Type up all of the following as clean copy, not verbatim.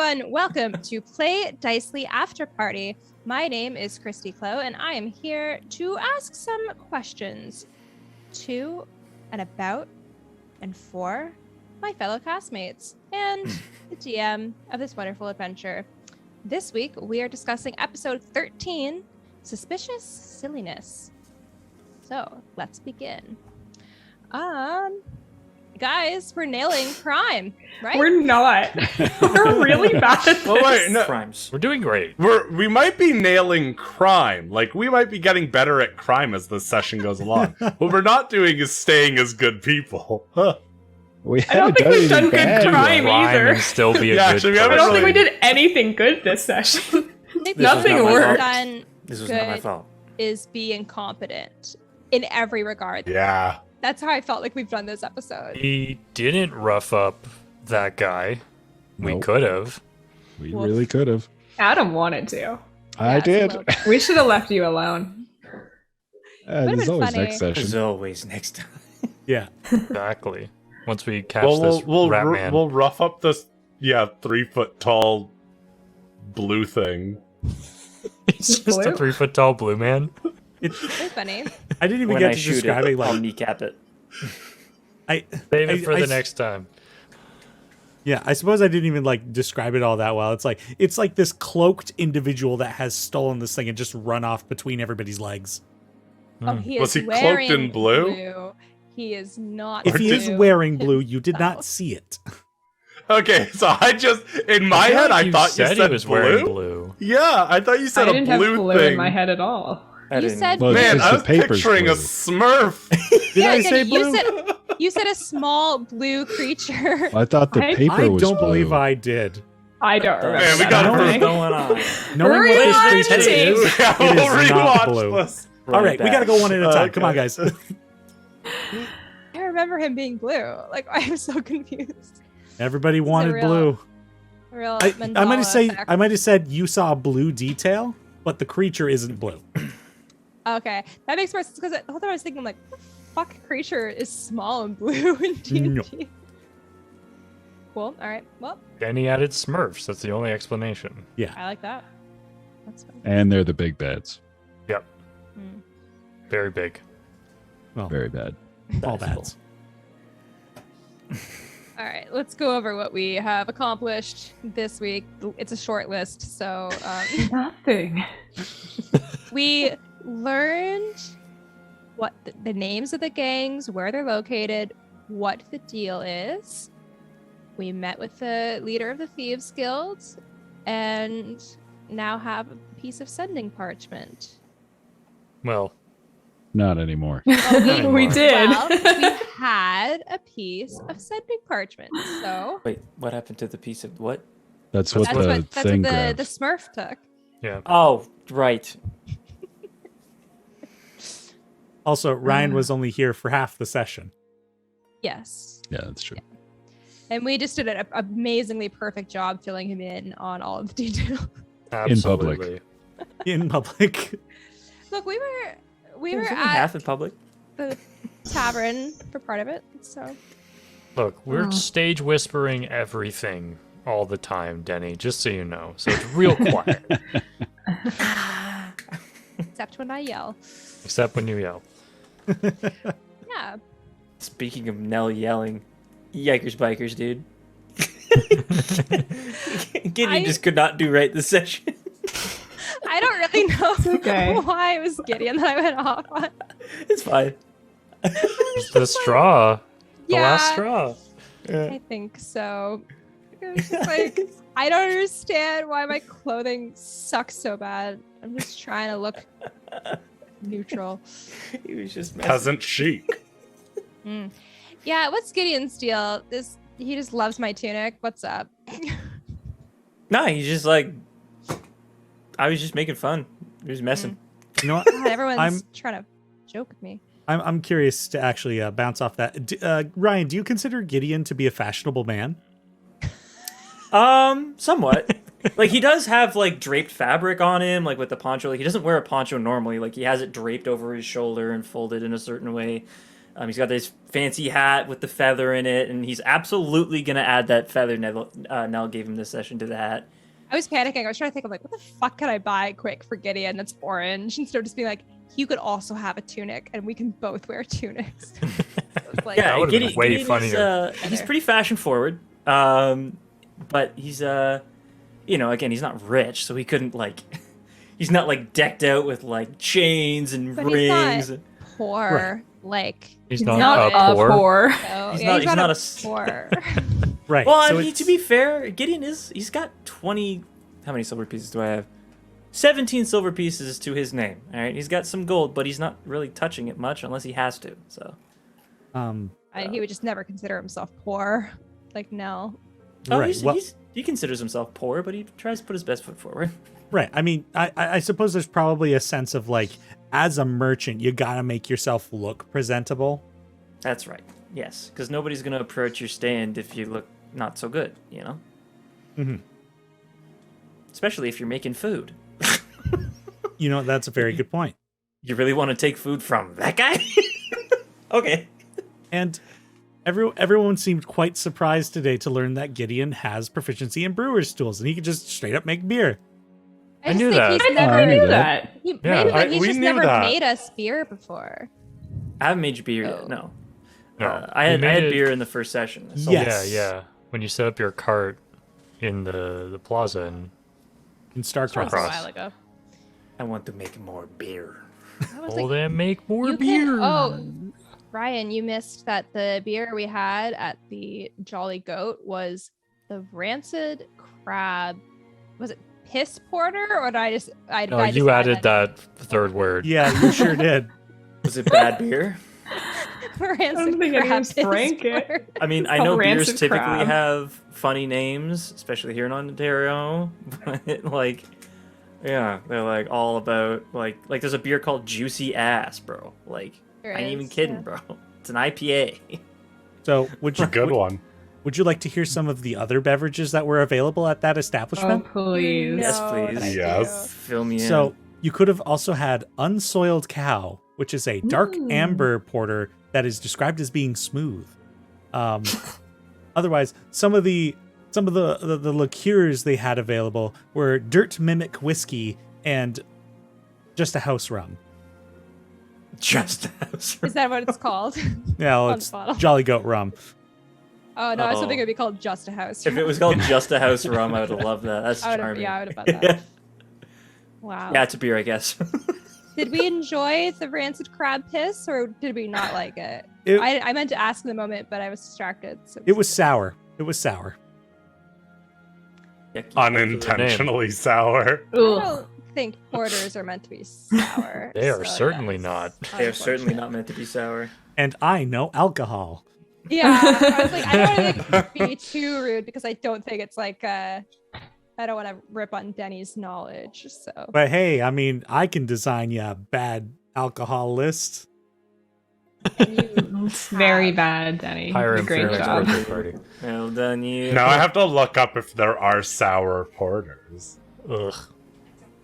everyone, welcome to Play Dicely After Party. My name is Christy Clow, and I am here to ask some questions to and about and for my fellow castmates and the DM of this wonderful adventure. This week, we are discussing episode 13, Suspicious Silliness. So, let's begin. Guys, we're nailing crime, right? We're not. We're really bad at this. Oh, wait, no. Crimes. We're doing great. We might be nailing crime. Like, we might be getting better at crime as the session goes along. What we're not doing is staying as good people. I don't think we've done good crime either. And still be a good actually, I don't think we really- did anything good this session. Nothing worked. This was not my fault. Is be incompetent in every regard. Yeah. That's how I felt like we've done this episode. We didn't rough up that guy. We Nope. could have. We Woof. really could have. Adam wanted to. I it's a did. little bit. We should have left you alone. Would've There's been always funny. next There's session. always next time. Yeah. Exactly. Once we catch Well, this rat man. we'll rough up this, 3-foot tall blue thing. He's just a Blue? 3-foot tall blue man. Really funny. I didn't even When get I to shoot describe it, it. I'll Like, kneecap it. Save it for the I- next time. yeah, I suppose I didn't even like describe it all that well. It's like this cloaked individual that has stolen this thing and just run off between everybody's legs. Oh, he is Was he cloaked wearing in blue? He is not. If he is blue wearing blue, you did Oh. not see it. Okay, so I just, in my feel head, like I thought you said he was wearing blue. blue. Yeah, I thought you I said didn't a have blue blue thing. in my head at all. I didn't- said- Well, Man, it's I the was paper's picturing a blue. Smurf. Did I Jenny, say blue? You said a small blue creature. I thought the I paper was don't believe blue. I did. I don't remember. Man, we that gotta happening. prove- going on? Knowing what this Rewind creature the tape. is, Yeah, it we'll is not rewatch blue. this. All right, we gotta go one at a time. Come on, Okay. guys. I remember him being blue. Like, I'm so confused. Everybody wanted real blue. Real I Mandela might have effect. I might have said you saw a blue detail, but the creature isn't blue. Okay, that makes more sense because the whole time I was thinking, like, what the fuck creature is small and blue in D&D? No. Cool. All right. Well, Then he added Smurfs. That's the only explanation. I like that. That's fun. And they're the big bads. Hmm. Very big. Very bad. All That's bats. All right, let's go over what we have accomplished this week. It's a short list, so Nothing. we learned what the names of the gangs, where they're located, what the deal is. We met with the leader of the Thieves Guild, and now have a piece of sending parchment. Well, Not anymore. We did. Well, we had a piece of sending parchment, so Wait, what happened to the piece of what? That's what that's the what thing the grabs. Smurf took. yeah. Oh, right. Also, Ryan was only here for half the session. Yes. Yeah, that's true. And we just did an amazingly perfect job filling him in on all of the detail. Absolutely. In public. Look, we were It was only at half in public. the tavern for part of it, so Look, we're stage whispering everything all the time, Denny, just so you know. So it's real quiet, except when I yell. except when you yell. Yeah. Speaking of Nell yelling, yikers bikers, dude. Gideon just could not do right this session. I don't really know okay. why it was Gideon that I went off on. It's fine. The straw. The Yeah. last straw. I think so. It was just like, I don't understand why my clothing sucks so bad. I'm just trying to look neutral. He was just messing. Peasant chic. Mm. Yeah, what's Gideon's deal? He just loves my tunic. What's up? Nah, he's just like, I was just making fun. He was messing. You know what? God, everyone's I'm- trying to joke with me. I'm curious to actually bounce off that. Ryan, do you consider Gideon to be a fashionable man? Somewhat. Like, he does have, like, draped fabric on him, like, with the poncho. Like, he doesn't wear a poncho normally. Like, he has it draped over his shoulder and folded in a certain way. He's got this fancy hat with the feather in it, and he's absolutely gonna add that feather Nell gave him this session to the hat. I was panicking. I was trying to think of like, what the fuck can I buy quick for Gideon that's orange? Instead of just being like, you could also have a tunic, and we can both wear tunics. So it's like, Yeah, That would've been way Gideon funnier. he's pretty fashion forward, but he's again, he's not rich, so he couldn't like. He's not like decked out with like chains and But rings. he's not poor. Like He's He's not, not poor. poor. so, He's yeah, not- he's he's not not a poor. Right. Well, so I mean, it's- to be fair, Gideon he's got 20. How many silver pieces do I have? 17 silver pieces to his name. All right, he's got some gold, but he's not really touching it much unless he has to. So. He would just never consider himself poor. Like no. Oh, right. Well, he considers himself poor, but he tries to put his best foot forward. right. I mean, I suppose there's probably a sense of like, as a merchant, you gotta make yourself look presentable. That's right. Yes, because nobody's gonna approach your stand if you look not so good. You know. Mm-hmm. Especially if you're making food. You know, that's a very good point. You really want to take food from that guy? Okay. And everyone seemed quite surprised today to learn that Gideon has proficiency in brewer's tools, and he can just straight up make beer. I just knew think that. He's I never, never knew knew that. He, Yeah, maybe, but he's we just knew never that. made us beer before. I haven't made you beer Oh. yet. No. No, I you had made it- beer in the first session. So Yes. Yeah. When you set up your cart in the plaza and In That was a StarCraft. Cross. while ago. I want to make more beer. I was well, like, then make more you beer. can. Oh, Ryan, you missed that the beer we had at the Jolly Goat was the rancid crab. Was it piss porter, or did I just? No, I just you add added that third word. Yeah, you sure did. Was it bad beer? rancid I don't think crab anyone's piss drank it. porter. I mean, I Called know beers rancid typically crab. have funny names, especially here in Ontario. But like, yeah, they're like all about like there's a beer called Juicy Ass, bro. Like, There I ain't even is, kidding, yeah. bro. It's an IPA. So, would It's you a good one. Would you like to hear some of the other beverages that were available at that Oh, establishment? please. Yes, No, please. thank Yes. you. Fill me in. So, you could have also had Unsoiled Cow, which is a dark Ooh. amber porter that is described as being smooth. Otherwise, some of the liqueurs they had available were Dirt Mimic whiskey and Just a House rum. Just as Is that what it's called? Yeah, well, On it's bottle. Jolly Goat rum. Oh no, I was Uh-oh. hoping it would be called Just a House. if it was called Just a House Rum, I would have loved that. That's I would charming. have bought that. Wow. Yeah, it's a beer, I guess. Did we enjoy the rancid crab piss, or did we not like it? It- I meant to ask in the moment, but I was distracted. So It was sour. It was sour. Yeah, keep Unintentionally sour. I Ugh. don't think porters are meant to be sour. They are so certainly that's not. They are certainly unfortunate. not meant to be sour. And I know alcohol. Yeah, I was like, I don't want to be too rude because I don't think it's like I don't want to rip on Denny's knowledge. So But hey, I mean, I can design you a bad alcohol list. and you It's very bad, Denny. Hire You him did for a your great next job. birthday party. Well done, you. Now I have to look up if there are sour porters. Ugh.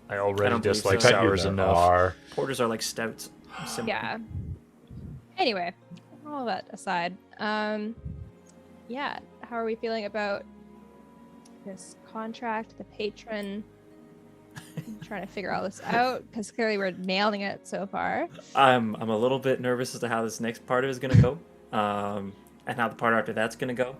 I already don't believe dislike so. I bet you sours there enough. are. Porters are like stouts. Simple. yeah. Anyway, all that aside, yeah, how are we feeling about this contract, the patron? I'm trying to figure all this out because clearly we're nailing it so far. I'm a little bit nervous as to how this next part of it is gonna go, and how the part after that's gonna go,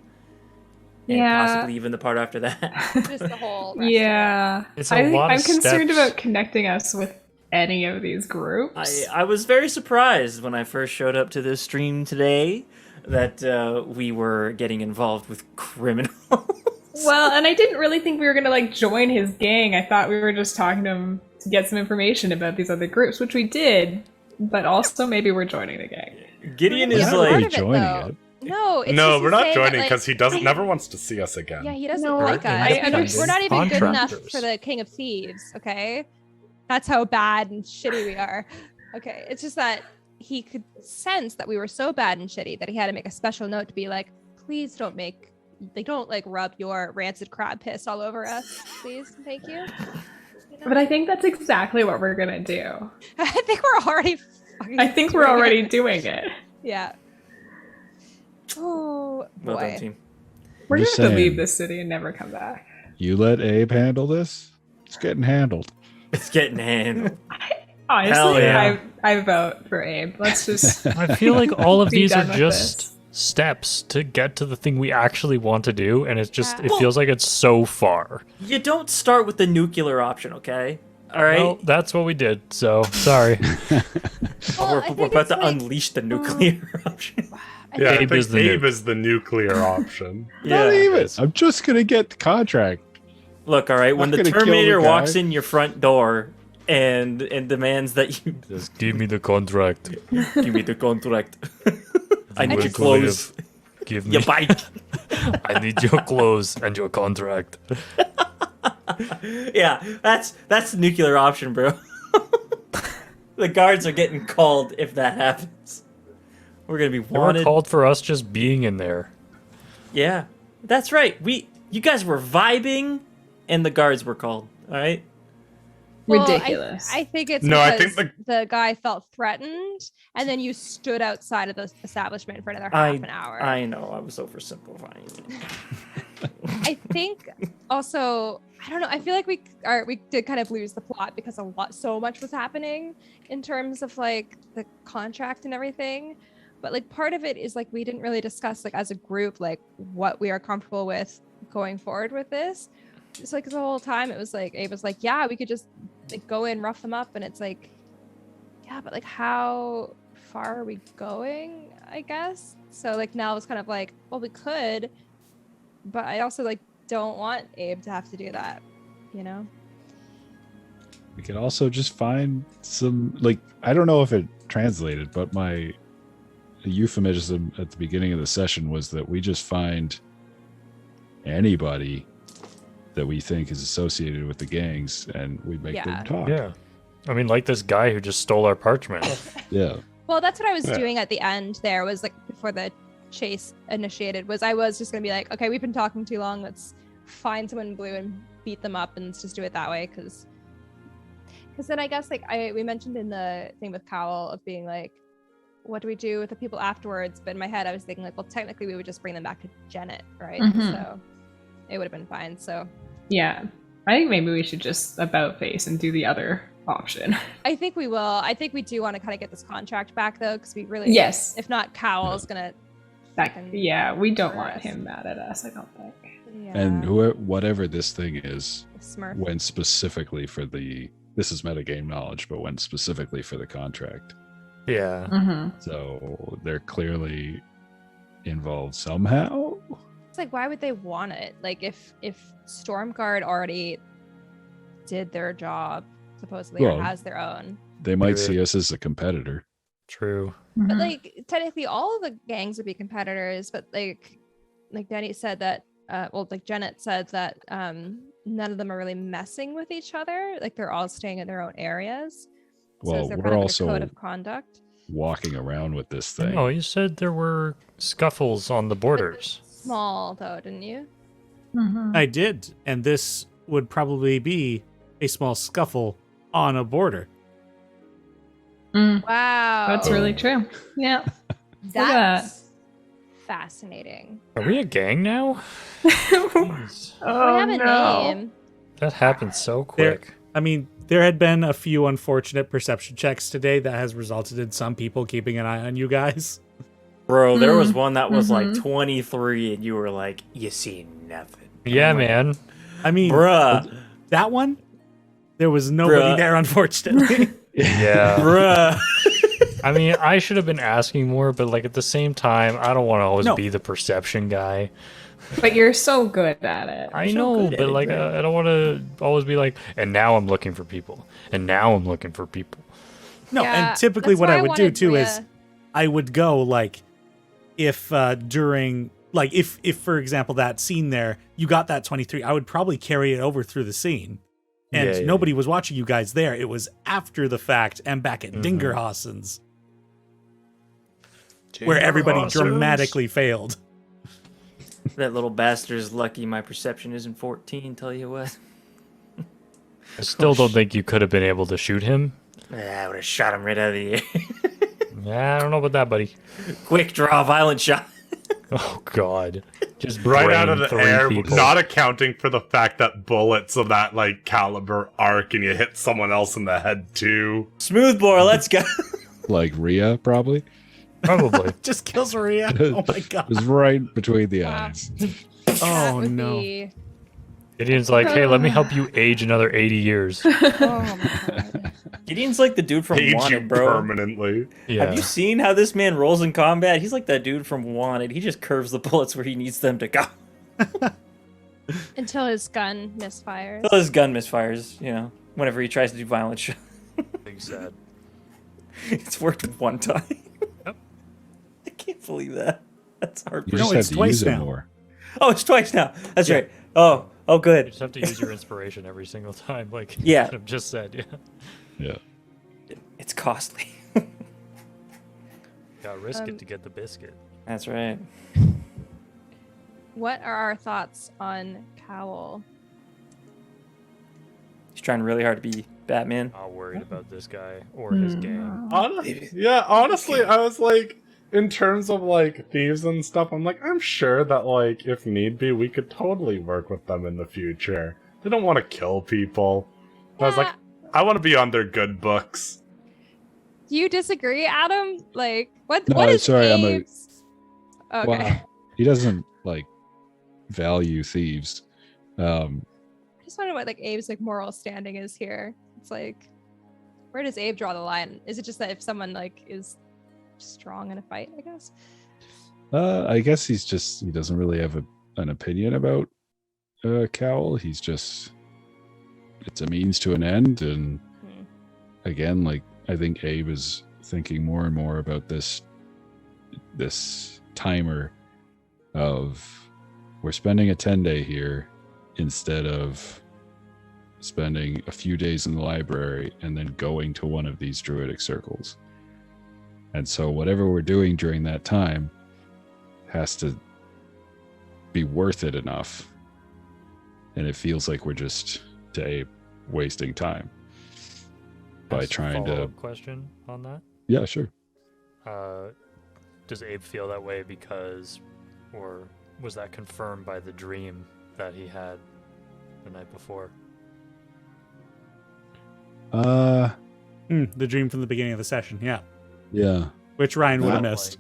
and Yeah. possibly even the part after that. Just the whole. rest of it. Yeah. It's a lot I'm of concerned steps. about connecting us with any of these groups. I was very surprised when I first showed up to this stream today that we were getting involved with criminals. Well, and I didn't really think we were gonna like join his gang. I thought we were just talking to him to get some information about these other groups, which we did. But also maybe we're joining the gang. Gideon Yeah, is part not really of like, it, joining though. it. No, it's No, just we're to not say that, joining like, because he doesn't never wants to see us again. Yeah, he doesn't No, like us. independent We're not even good enough contractors. for the King of Thieves, okay? That's how bad and shitty we are. Okay, it's just that he could sense that we were so bad and shitty that he had to make a special note to be like, please don't rub your rancid crab piss all over us, please. Thank you. You know? But I think that's exactly what we're gonna do. I think we're already fucking I think we're doing already it. doing it. Yeah. Oh Well done, boy. team. We're Just gonna have to leave saying. this city and never come back. You let Abe handle this. It's getting handled. It's getting handled. Honestly, Hell yeah. I vote for Abe. Let's just. I feel like all of Be these are done with just this. steps to get to the thing we actually want to do, and it's just Yeah. it feels like it's so far. You don't start with the nuclear option, okay? All right. Well, that's what we did. So sorry. Well, I we're think about it's to like- unleash the nuclear option. Yeah, Abe I is think the Abe nuke. is the nuclear option. Not even. I'm just gonna get the contract. Look, all right. When Not the gonna kill the Terminator guy. walks in your front door and demands that you Just give me the contract. give me the contract, I need Will your you clothes, Give me. your bike. I need your clothes and your contract. Yeah, that's the nuclear option, bro. The guards are getting called if that happens. We're gonna be They were wanted. called for us just being in there. Yeah, that's right. You guys were vibing, and the guards were called. All right. Well, Ridiculous. I think it's No, I because think the guy felt threatened, and then you stood outside of the establishment for another half an hour. I know. I was oversimplifying it. I think also I don't know. I feel like we did kind of lose the plot because so much was happening in terms of like the contract and everything. But like part of it is like we didn't really discuss like as a group like what we are comfortable with going forward with this. It's like the whole time it was like Abe was like, yeah, we could just like go in, rough them up, and it's like, yeah, but like how far are we going? I guess so. Like now it's kind of like, well, we could, but I also like don't want Abe to have to do that, you know? We could also just find some, like, I don't know if it translated, but my euphemism at the beginning of the session was that we just find anybody that we think is associated with the gangs and we make Yeah. them talk. Yeah. I mean, like this guy who just stole our parchment. Yeah. Well, that's what I was Yeah. doing at the end there was like before the chase initiated was I was just gonna be like, okay, we've been talking too long. Let's find someone in blue and beat them up and let's just do it that way. Cause then I guess like we mentioned in the thing with Cowell of being like, what do we do with the people afterwards? But in my head, I was thinking like, well, technically we would just bring them back to Janet, right? Mhm. So it would have been fine. So Yeah. I think maybe we should just about face and do the other option. I think we will. I think we do want to kind of get this contract back though, because we really, Yes. if not, Cowell's gonna. Yeah, we don't for want us. him mad at us, I don't think. Yeah, And whatever this thing is, Smurf. went specifically for this is metagame knowledge, but went specifically for the contract. Yeah. Mm-hmm. So they're clearly involved somehow. It's like, why would they want it? Like, if Stormguard already did their job, supposedly, Well, or has their own, They might Maybe. see us as a competitor. True. but like technically, all of the gangs would be competitors. But like Denny said that, like Janet said that, none of them are really messing with each other. Like they're all staying in their own areas. So Well, is there we're kind of also like a code of conduct? walking around with this thing. Oh, you said there were scuffles on the borders. Small though, didn't you? I did, and this would probably be a small scuffle on a border. Wow, That's really true. Yeah. that's fascinating. Are we a gang now? Jeez. Oh, we have a no. name. That happened so There- quick. I mean, there had been a few unfortunate perception checks today that has resulted in some people keeping an eye on you guys. Bro, there was one that was Mhm. like 23, and you were like, "You see nothing." Yeah, I'm like, man. I mean, Bruh, that one, there was nobody Bruh. there, unfortunately. Yeah. bruh. I mean, I should have been asking more, but like at the same time, I don't want to always No. be the perception guy. But you're so good at it. I so know, good at but it, like bro. I don't want to always be like, and now I'm looking for people, and now I'm looking for people. No, Yeah, and typically that's what why I I would do wanted too is Rhea. I would go like if during like if for example that scene there you got that 23, I would probably carry it over through the scene. And Yeah, yeah, nobody was watching you guys there. It was after the fact and back at Mhm. Dingerhausen's where everybody Dingerhausen's. dramatically failed. That little bastard's lucky my perception isn't 14, tell you what. I still don't think you could have been able to shoot him. I would have shot him right out of the air. Yeah, I don't know about that, buddy. Quick draw, violent shot. Oh God! Just Right out of brain the 3 air, people. not accounting for the fact that bullets of that like caliber arc and you hit someone else in the head too. Smoothbore, let's go. Like Rhea, probably. Probably. Just kills Maria. Oh my It god. was right between the Wow. eyes. That Oh would no. be- Gideon's like, hey, let me help you age another 80 years. Oh my god. Gideon's like the dude from Page you Wanted, bro. permanently. Yeah. Have you seen how this man rolls in combat? He's like that dude from Wanted. He just curves the bullets where he needs them to go. Until his gun misfires. Until his gun misfires, you know, whenever he tries to do violent shit. Big sad. It's worked one time. Yep. I can't believe that. That's You heartbreaking. just it's have to twice use it now. more. Oh, it's twice now. That's Yeah. right. Oh, You good. just have to use your inspiration every single time, like Yeah. I've just said. Yeah. Yeah. It's costly. Gotta risk it to get the biscuit. That's right. What are our thoughts on Cowl? He's trying really hard to be Batman. Not worried about this guy or his gang. Honestly, I was like, in terms of like thieves and stuff, I'm like, I'm sure that like if need be, we could totally work with them in the future. They don't want to kill people. I was like, I want to be on their good books. Do you disagree, Adam? Like, what? No, what is sorry, I'm a- Abe's? Okay. Well, he doesn't like value thieves. I just wonder what like Abe's like moral standing is here. It's like, where does Abe draw the line? Is it just that if someone like is strong in a fight, I guess? I guess he doesn't really have an opinion about Cowl. He's just, it's a means to an end. And again, like, I think Abe is thinking more and more about this timer of we're spending a 10-day here instead of spending a few days in the library and then going to one of these druidic circles. And so whatever we're doing during that time has to be worth it enough. And it feels like we're just, to Abe, wasting time by Ask a trying to... follow-up question on that. Yeah, sure. Does Abe feel that way because, or was that confirmed by the dream that he had the night before? The dream from the beginning of the session, yeah. Yeah. Which Ryan would have Not missed.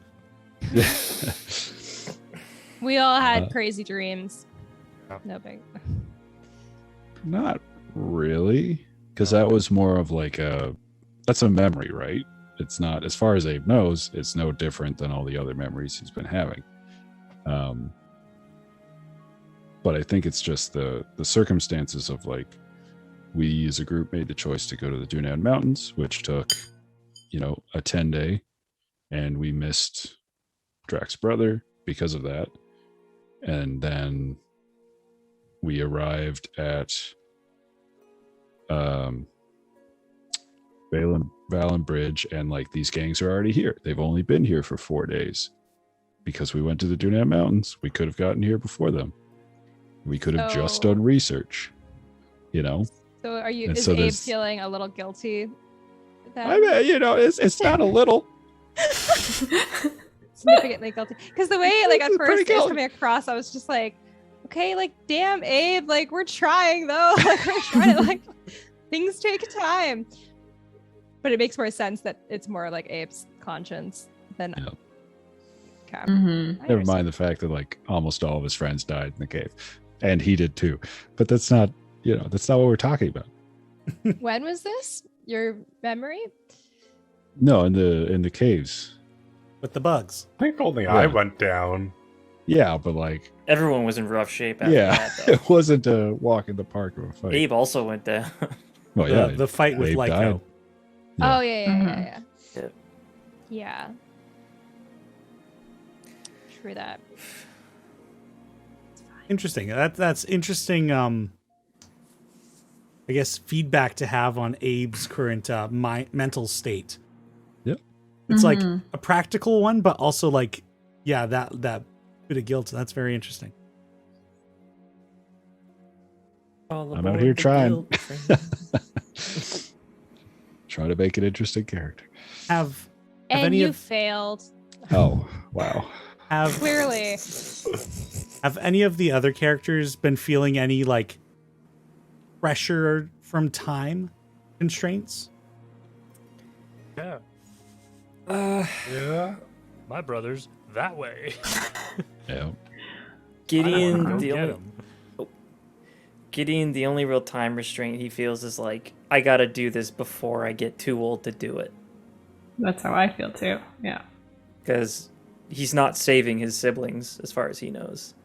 We all had crazy dreams. Oh. No big. Not really, because that was more of like that's a memory, right? It's not, as far as Abe knows, it's no different than all the other memories he's been having. But I think it's just the circumstances of like, we as a group made the choice to go to the Dunan Mountains, which took, a 10-day, and we missed Drax's brother because of that. And then we arrived at Valambridge, and like these gangs are already here. They've only been here for 4 days. Because we went to the Dunan Mountains, we could have gotten here before them. We could have just So- done research, So are you? And Is so Abe there's- feeling a little guilty? That I mean, it's not a little. significantly guilty. Because the way, like, at This is pretty first it was guilty. coming across, I was just like, okay, like, damn, Abe, like, we're trying though. Like, we're trying to, like, things take time. But it makes more sense that it's more like Abe's conscience than. Yeah. Okay. Mm-hmm. I Never understand. mind the fact that like almost all of his friends died in the cave, and he did too. But that's not, that's not what we're talking about. When was this? Your memory? No, in the caves. With the bugs. I think only I Yeah. went down. Yeah, but like, Everyone was in rough shape after yeah, that, though. it wasn't a walk in the park or a fight. Abe also went down. Well, yeah, The fight with Abe Lyco. died. Yeah. Oh yeah. Mhm. Yeah. Yeah. True that. Interesting. That's interesting. I guess feedback to have on Abe's current mental state. Yep. It's like Mhm. a practical one, but also like, yeah, that bit of guilt. That's very interesting. I'm out here trying. Try to make an interesting character. Have And any you of failed. Oh, wow. Clearly. Have any of the other characters been feeling any like pressure from time constraints? Yeah. Yeah. My brother's that way. Yeah. Gideon, Go the get only, him. Gideon, the only real time restraint he feels is like, I gotta do this before I get too old to do it. That's how I feel too. Yeah. Because he's not saving his siblings as far as he knows.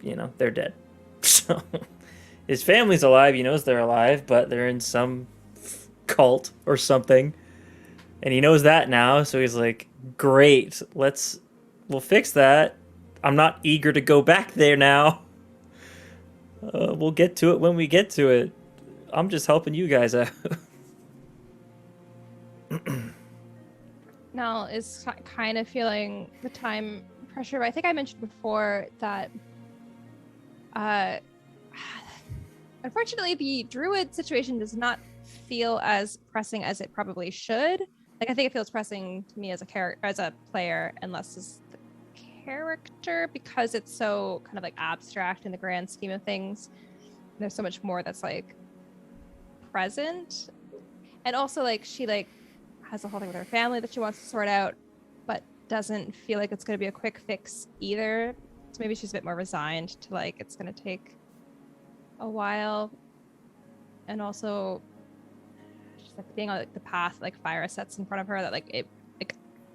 You know, they're dead. So his family's alive, he knows they're alive, but they're in some cult or something. And he knows that now, so he's like, great, we'll fix that. I'm not eager to go back there now. We'll get to it when we get to it. I'm just helping you guys out. Nell is kind of feeling the time pressure. But I think I mentioned before that unfortunately the druid situation does not feel as pressing as it probably should. Like I think it feels pressing to me as a player and less as the character because it's so kind of like abstract in the grand scheme of things. There's so much more that's like present. And also like she like has a whole thing with her family that she wants to sort out, but doesn't feel like it's going to be a quick fix either. So maybe she's a bit more resigned to like it's going to take a while. And also she's like being on like, the path like fire sets in front of her that like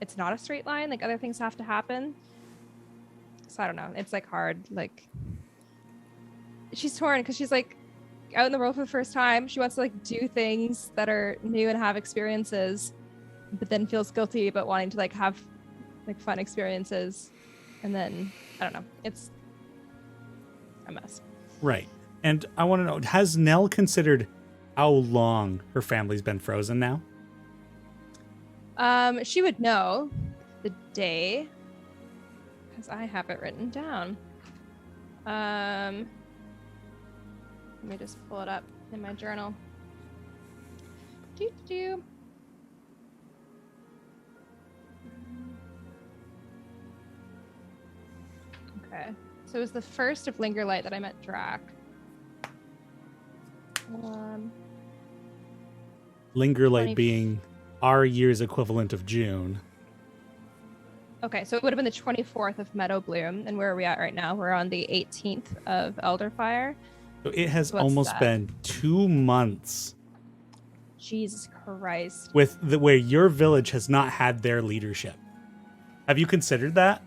it's not a straight line, like other things have to happen. So I don't know, it's like hard, like she's torn because she's like out in the world for the first time. She wants to like do things that are new and have experiences, but then feels guilty about wanting to like have like fun experiences. And then I don't know, it's a mess. Right. And I want to know, has Nell considered how long her family's been frozen now? She would know the day because I have it written down. Let me just pull it up in my journal. Doo-doo. Okay, so it was the 1st of Linger Light that I met Drac. Linger Light 20 being our year's equivalent of June. Okay, so it would have been the 24th of Meadow Bloom, and where are we at right now? We're on the 18th of Elderfire. So it has What's almost that? been 2 months Jesus Christ. with where your village has not had their leadership. Have you considered that?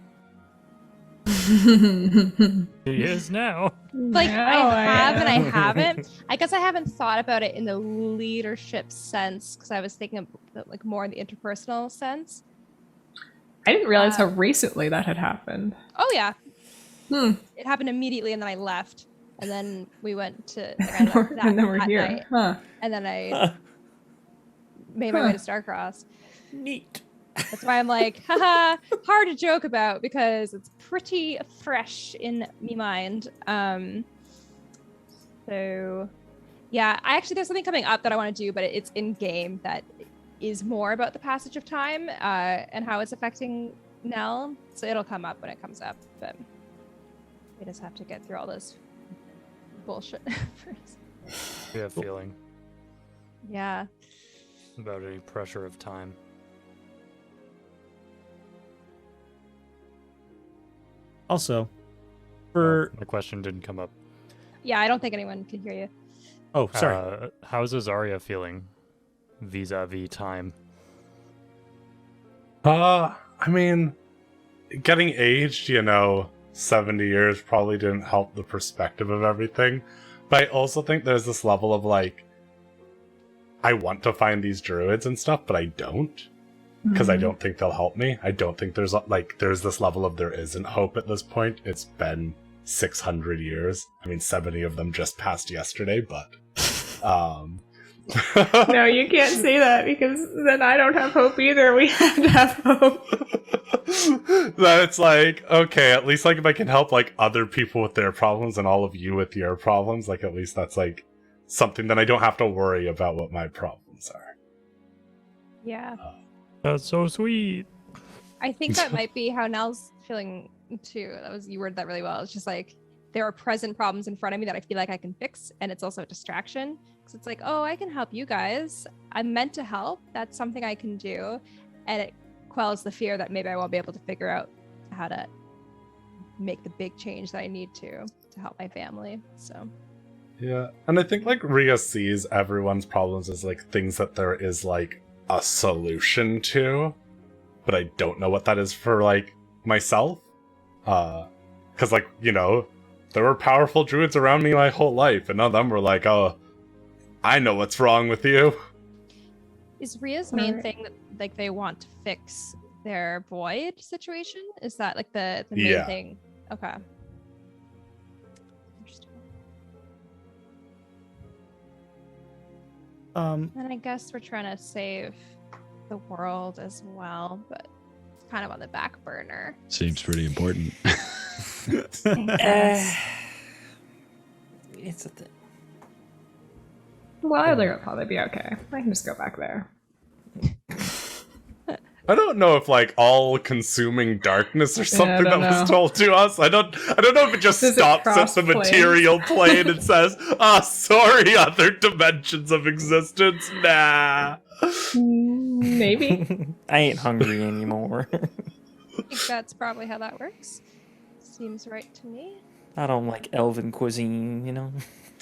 He is now. Like, No, I have and I am. haven't. I guess I haven't thought about it in the leadership sense, because I was thinking of like more in the interpersonal sense. I didn't realize how recently that had happened. Oh, yeah. Hmm. It happened immediately, and then I left. And then we went to... Like, I left And then we're that here. night, Huh. and then I made my way to Starcross. Neat. That's why I'm like, haha, hard to joke about because it's pretty fresh in me mind. So yeah, there's something coming up that I want to do, but it's in game that is more about the passage of time and how it's affecting Nell. So it'll come up when it comes up, but we just have to get through all this bullshit first. We have feeling Yeah. about any pressure of time. Also, for The question didn't come up. Yeah, I don't think anyone can hear you. oh, sorry. How's Azaria feeling vis-a-vis time? I mean, getting aged, 70 years probably didn't help the perspective of everything. But I also think there's this level of like, I want to find these druids and stuff, but I don't. Because I don't think they'll help me. I don't think there's this level of there isn't hope at this point. It's been 600 years. I mean, 70 of them just passed yesterday, but No, you can't say that because then I don't have hope either. We have to have hope. That it's like, okay, at least like if I can help like other people with their problems and all of you with your problems, like at least that's like something that I don't have to worry about what my problems are. Yeah. That's so sweet. I think that might be how Nell's feeling too. You worded that really well. It's just like there are present problems in front of me that I feel like I can fix, and it's also a distraction because it's like, oh, I can help you guys. I'm meant to help. That's something I can do, and it quells the fear that maybe I won't be able to figure out how to make the big change that I need to help my family. So yeah, and I think like Rhea sees everyone's problems as like things that there is like a solution to, but I don't know what that is for like myself. Because like, you know, there were powerful druids around me my whole life, and none of them were like, oh, I know what's wrong with you. is Rhea's main thing that like they want to fix their void situation? Is that like the main thing? Okay. Interesting. And I guess we're trying to save the world as well, but it's kind of on the back burner. Seems pretty important. It's a thing. Well, I think it'll probably be okay. I can just go back there. I don't know if like all-consuming darkness or something that was told to us. I don't know if it just stops at the material plane and says, sorry, other dimensions of existence. Nah. Maybe. I ain't hungry anymore. I think that's probably how that works. Seems right to me. I don't like elven cuisine, you know?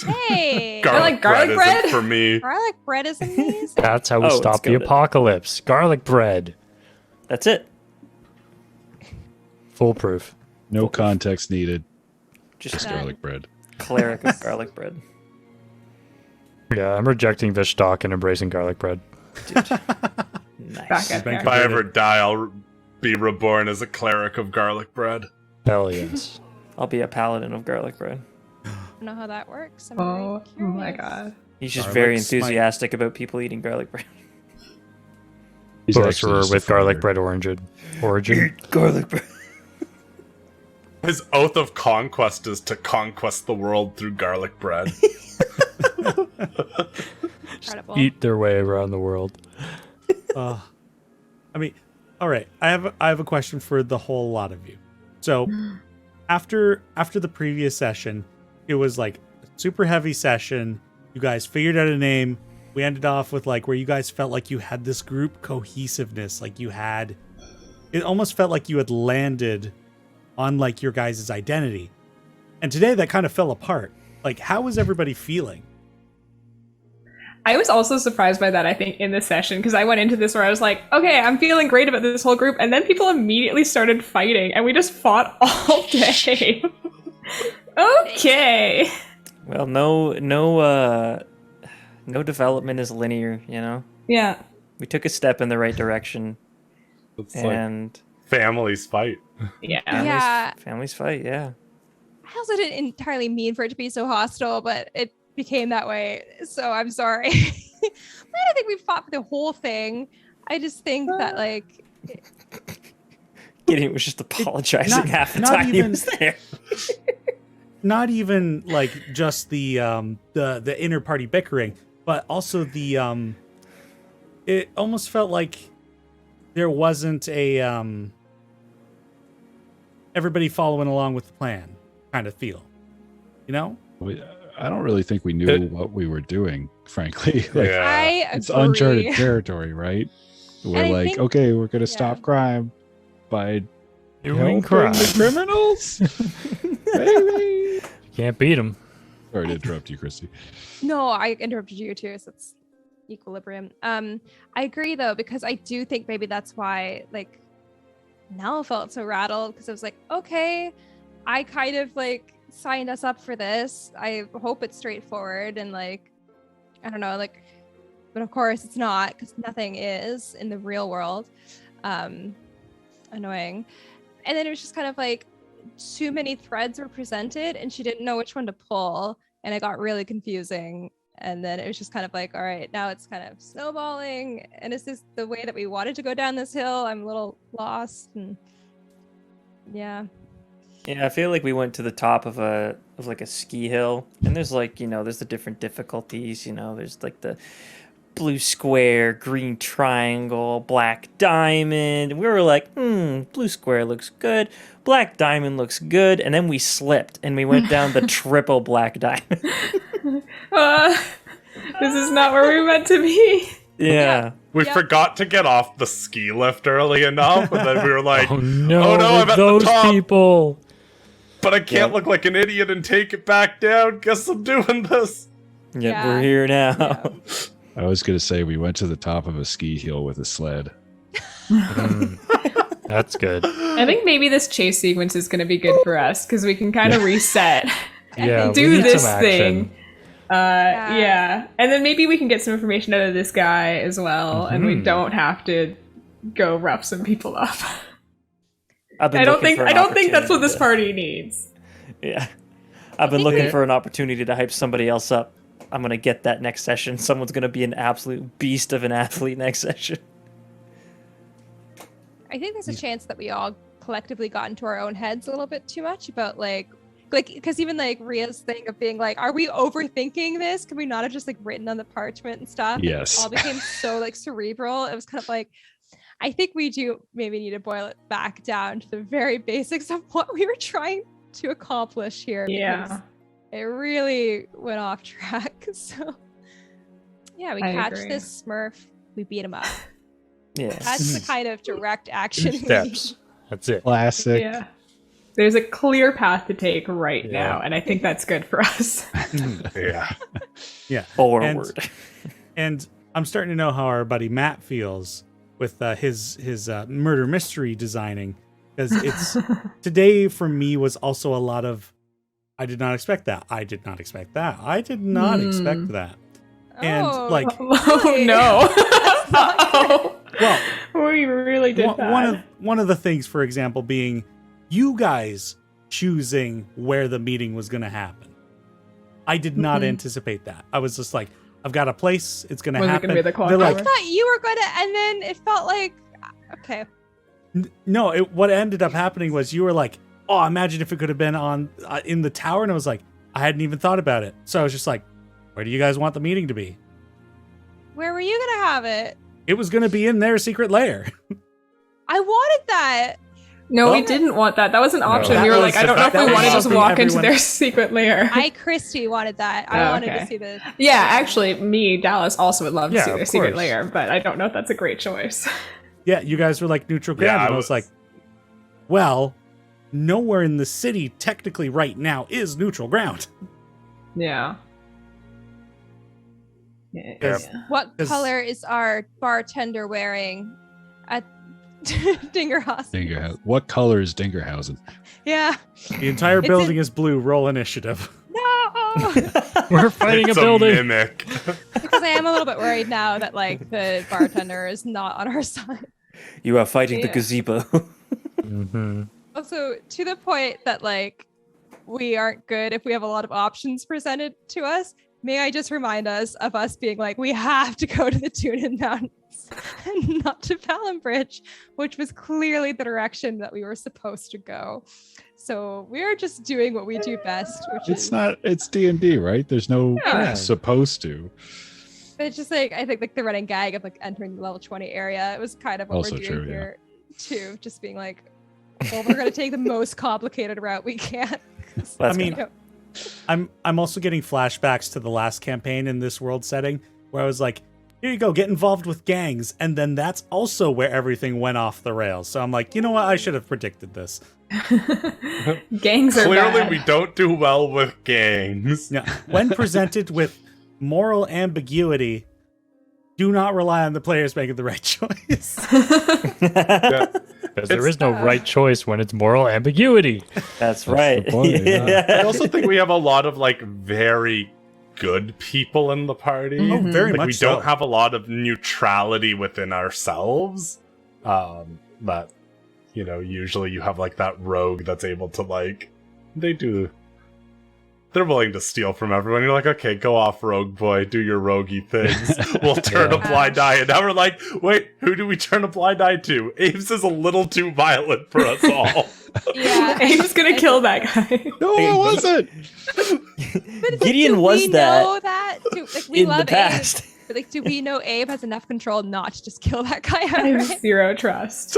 Hey! Garlic bread isn't for me. Garlic bread is amazing. That's how we stop the apocalypse. Garlic bread. That's it. Foolproof. No context needed. Just garlic bread. Cleric of garlic bread. Yeah, I'm rejecting Vishstock and embracing garlic bread. Dude. Nice. If I ever die, I'll be reborn as a cleric of garlic bread. Hell yes. I'll be a paladin of garlic bread. I don't know how that works. I'm Oh very my curious. god. He's just Garlic very smite. enthusiastic about people eating garlic bread. He's actually Sorcerer just a with garlic fighter. bread origin. Garlic bread. His oath of conquest is to conquest the world through garlic bread. Incredible. Eat their way around the world. I mean, all right. I have a question for the whole lot of you. So, after the previous session, it was like a super heavy session. You guys figured out a name. We ended off with like where you guys felt like you had this group cohesiveness, like you had. It almost felt like you had landed on like your guys' identity. And today that kind of fell apart. Like, how was everybody feeling? I was also surprised by that, I think, in this session, because I went into this where I was like, okay, I'm feeling great about this whole group, and then people immediately started fighting, and we just fought all day. Okay. Well, no development is linear, you know? Yeah. We took a step in the right direction. It's And like families fight. Yeah. Yeah. families fight, yeah. I also didn't entirely mean for it to be so hostile, but it became that way. So I'm sorry. I don't think we fought for the whole thing. I just think that like Gideon was just apologizing not- half the not time he even- was there. Not even like just the inner party bickering, but also the it almost felt like there wasn't a everybody following along with the plan kind of feel, you know? I don't really think we knew what we were doing, frankly. Like, Yeah. I agree. it's uncharted territory, right? We're And I like, think- okay, we're gonna yeah. stop crime by Doing helping crime. the criminals. Maybe. Can't beat them. Sorry to interrupt you, Christy. No, I interrupted you too, so it's equilibrium. I agree though, because I do think maybe that's why like Nell felt so rattled, because I was like, okay, I kind of like signed us up for this. I hope it's straightforward and like I don't know, like, but of course it's not, because nothing is in the real world. Annoying. And then it was just kind of like too many threads were presented and she didn't know which one to pull, and it got really confusing. And then it was just kind of like, all right, now it's kind of snowballing, and is this the way that we wanted to go down this hill? I'm a little lost. And yeah. Yeah, I feel like we went to the top of like a ski hill, and there's like, you know, there's the different difficulties, you know, there's like the blue square, green triangle, black diamond. We were like, blue square looks good, black diamond looks good, and then we slipped and we went down the triple black diamond. This is not where we meant to be. Yeah. We forgot to get off the ski lift early enough, and then we were like, Oh no, I'm at those the top, people. but I can't look like an idiot and take it back down. Guess I'm doing this. Yep, Yeah. we're here now. Yeah. I was going to say we went to the top of a ski hill with a sled. That's good. I think maybe this chase sequence is going to be good for us because we can kind of reset, Yeah, we do need this some thing. action. Yeah, and then maybe we can get some information out of this guy as well, and we don't have to go rough some people up. I don't think that's what this party needs. Yeah. I've been looking for an opportunity to hype somebody else up. I'm going to get that next session. Someone's going to be an absolute beast of an athlete next session. I think there's a chance that we all collectively got into our own heads a little bit too much about like because even like Ria's thing of being like, are we overthinking this? Can we not have just like written on the parchment and stuff? Yes. It all became so like cerebral. It was kind of like, I think we do maybe need to boil it back down to the very basics of what we were trying to accomplish here. Yeah. It really went off track. So yeah, we catch agree. this Smurf, we beat him up. Yeah. That's the kind of direct action we need. Steps. That's it. Classic. Yeah. There's a clear path to take right now, and I think that's good for us. Yeah. Yeah. Forward. And I'm starting to know how our buddy Matt feels with his murder mystery designing, because it's today for me was also a lot of I did not expect that. I did not expect that. I did not expect that. And like, oh no. well, we really did that. One of the things, for example, being you guys choosing where the meeting was going to happen. I did not anticipate that. I was just like, I've got a place. It's going to happen. Was it going to be the clock They're tower? like, I thought you were going to, and then it felt like, okay. no, what ended up happening was you were like, oh, imagine if it could have been on in the tower. And I was like, I hadn't even thought about it. So I was just like, where do you guys want the meeting to be? Where were you going to have it? It was going to be in their secret lair. I wanted that. No, we didn't want that. That was an option. that We were was- like, I don't know if that we was want to just something walk into everyone- their secret lair. Christy wanted that. I wanted to see the. Yeah, actually, me, Dallas, also would love to Yeah, see their of secret course. lair, but I don't know if that's a great choice. Yeah, you guys were like neutral ground. Yeah, and I was like, well, nowhere in the city technically right now is neutral ground. Yeah. Yes. What 'Cause- color is our bartender wearing at Dingerhaus? Dingerhouse. What color is Dingerhausen? Yeah. The entire It's building is blue. Roll initiative. No. We're fighting It's a building. mimic. Because I am a little bit worried now that like the bartender is not on our side. You are fighting the Yeah. gazebo. Mm-hmm. Also, to the point that like we aren't good if we have a lot of options presented to us. May I just remind us of us being like, we have to go to the Tunin Mountains and not to Valambridge, which was clearly the direction that we were supposed to go. So we're just doing what we do best, which is It's D&D, right? There's no Yeah. supposed to. it's just like I think like the running gag of like entering the level 20 area. It was kind of what Also we're doing true, yeah. here too, just being like, well, we're gonna take the most complicated route we can. That's mean, You know, I'm also getting flashbacks to the last campaign in this world setting where I was like, here you go, get involved with gangs. And then that's also where everything went off the rails. So I'm like, you know what? I should have predicted this. Gangs are Clearly, bad. we don't do well with gangs. Now, when presented with moral ambiguity, do not rely on the players making the right choice. Yeah. Because there is no right choice when it's moral ambiguity. That's That's right. the point, yeah. I also think we have a lot of like very good people in the party. Oh, very Like, much we so. don't have a lot of neutrality within ourselves. But you know, usually you have like that rogue that's able to like they're willing to steal from everyone. You're like, okay, go off, rogue boy, do your roguey things. We'll turn a blind eye. And now we're like, wait, who do we turn a blind eye to? Ames is a little too violent for us all. yeah. Abe's gonna kill that guy. No, it wasn't. But it's like, Gideon do was we that know that? Like, we in love the past. But like, do we know Abe has enough control not to just kill that guy I have outright? zero trust.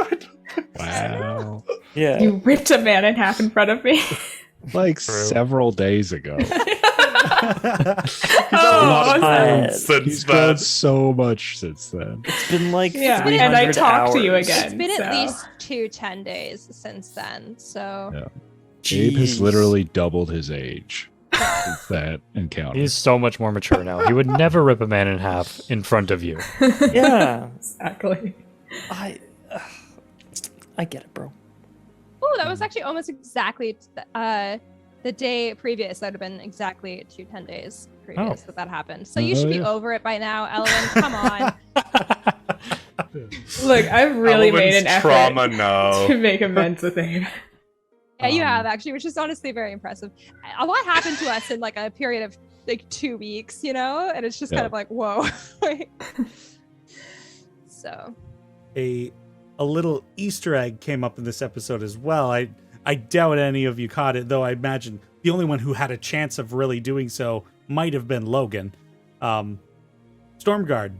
Wow. Yeah. You ripped a man in half in front of me. Like True. several days ago. He's grown Yes. since He's then. grown so much since then. It's been like Yeah, 300 and I talked to you hours. again. It's been so. at least 10 days since then. So Yeah. Abe has Jeez. literally doubled his age since that encounter. He's so much more mature now. He would never rip a man in half in front of you. Yeah. Exactly. I get it, bro. oh, that was actually almost exactly the day previous. That would have been exactly 10 days previous that happened. So you Oh, should be yeah. over it by now, Ellen. Come on. Look, I've really made an effort trauma, no. to make amends with Abe. Yeah, you have actually, which is honestly very impressive. A lot happened to us in like a period of like 2 weeks, you know, and it's just kind Yeah. of like, whoa. Like, so A little Easter egg came up in this episode as well. I doubt any of you caught it, though I imagine the only one who had a chance of really doing so might have been Logan. Stormguard,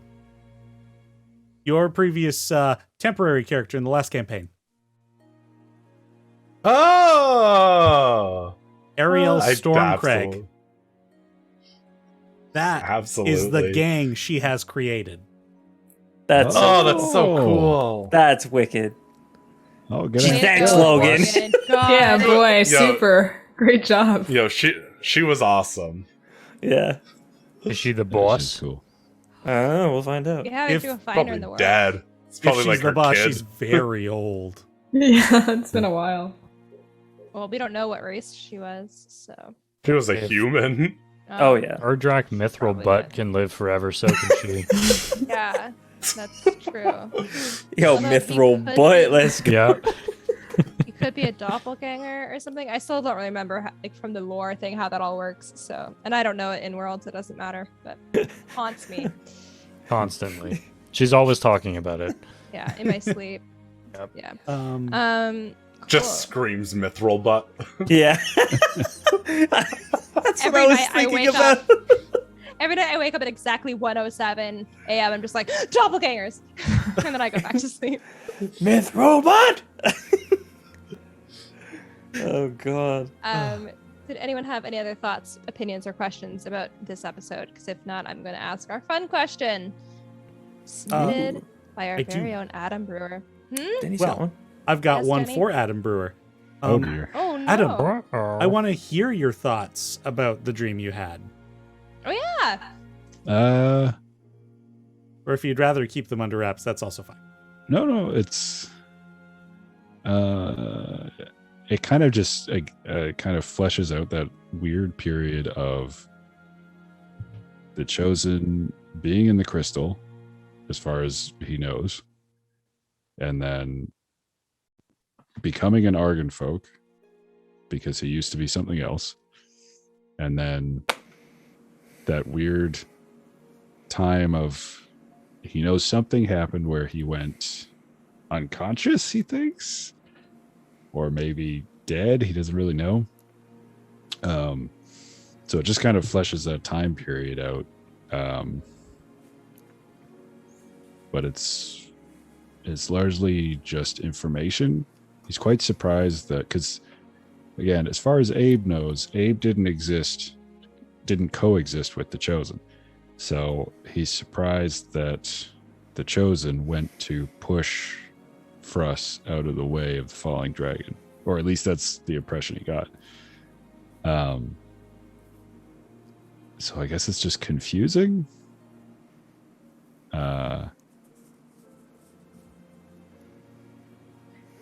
your previous temporary character in the last campaign. Oh! Ariel Stormcraig. Absolutely. That Absolutely. is the gang she has created. That's Oh, that's so Oh. cool. that's wicked. Oh, good. Gee, idea. thanks, Oh, Logan. good God. Yeah, boy, Yo. super. Great job. Yo, she was awesome. Yeah. Is she the That is boss? cool. I don't know. We'll find out. Yeah, If- if you find her Probably in the world. dead. It's If probably she's like the her boss, kid. she's very old. Yeah, it's been a while. Well, we don't know what race she was, so. She was a If- human. Oh yeah. Erdrak Mithril Probably Butt not. can live forever, so can she. Yeah, that's true. Yo, Although he Mithril could butt. be- Let's go. Yeah. He could be a doppelganger or something. I still don't remember, like from the lore thing, how that all works. So, and I don't know it in world, so it doesn't matter. But it haunts me. Constantly. She's always talking about it. Yeah, in my sleep. Yep. Yeah. Just Cool. screams mithril butt. Yeah. That's what Every I was night I thinking wake about. up. Every night I wake up at exactly 1:07 a.m. I'm just like doppelgangers, and then I go back to sleep. Mithril butt. Oh god. Did anyone have any other thoughts, opinions, or questions about this episode? Because if not, I'm going to ask our fun question, submitted by our I do. very own Adam Brewer. Denny's Well, got one. I've got Yes, one Denny? for Adam Brewer. Oh dear. Oh no! Adam. I want to hear your thoughts about the dream you had, Oh yeah. or if you'd rather keep them under wraps, that's also fine. No, it's it kind of just kind of fleshes out that weird period of the chosen being in the crystal, as far as he knows, and then becoming an Argon folk because he used to be something else, and then that weird time of he knows something happened where he went unconscious, he thinks, or maybe dead, he doesn't really know. So it just kind of fleshes that time period out, but it's largely just information. He's quite surprised that, because again, as far as Abe knows, Abe didn't coexist with the chosen. So he's surprised that the chosen went to push Fruss out of the way of the falling dragon, or at least that's the impression he got. So I guess it's just confusing.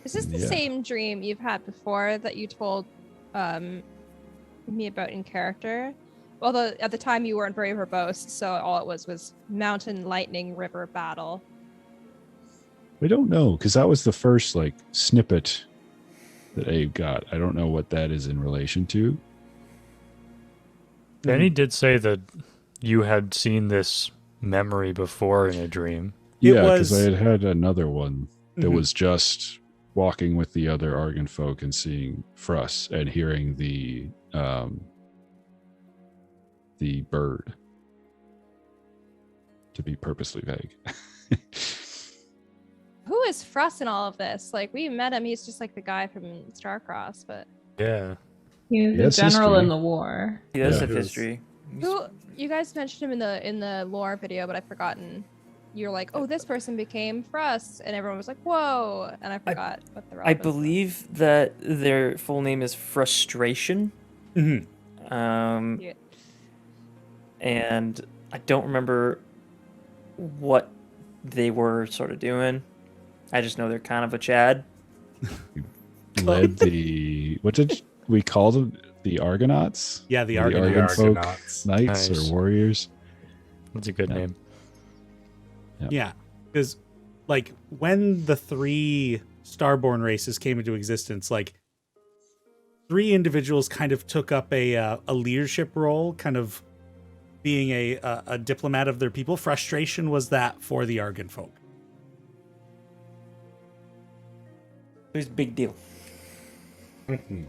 Is this the Yeah. same dream you've had before that you told me about in character? Although at the time you weren't very verbose, so all it was mountain, lightning, river battle. We don't know, because that was the first like snippet that Abe got. I don't know what that is in relation to. Danny did say that you had seen this memory before in a dream. It Yeah, because was- I had another one that Mhm. was just walking with the other Argon folk and seeing Fruss and hearing the bird. to be purposely vague. Who is Fruss in all of this? Like, we met him. He's just like the guy from Starcross, but Yeah. He's Yes, a general history. in the war. He does Yeah. have history. who? You guys mentioned him in the lore video, but I've forgotten. You're like, oh, this person became Fruss, and everyone was like, whoa, and I forgot what the. I believe that their full name is Frustration. Mm-hmm. Yeah. And I don't remember what they were sort of doing. I just know they're kind of a Chad. Led the what did we call them? The Argonauts? Yeah, the Or Argonauts. folk Argonauts. knights Nice. or warriors. That's a good Yeah. name. Yeah, because like when the 3 Starborn races came into existence, like 3 individuals kind of took up a leadership role, kind of being a diplomat of their people. Frustration was that for the Argon folk. It was a big deal. Mhm.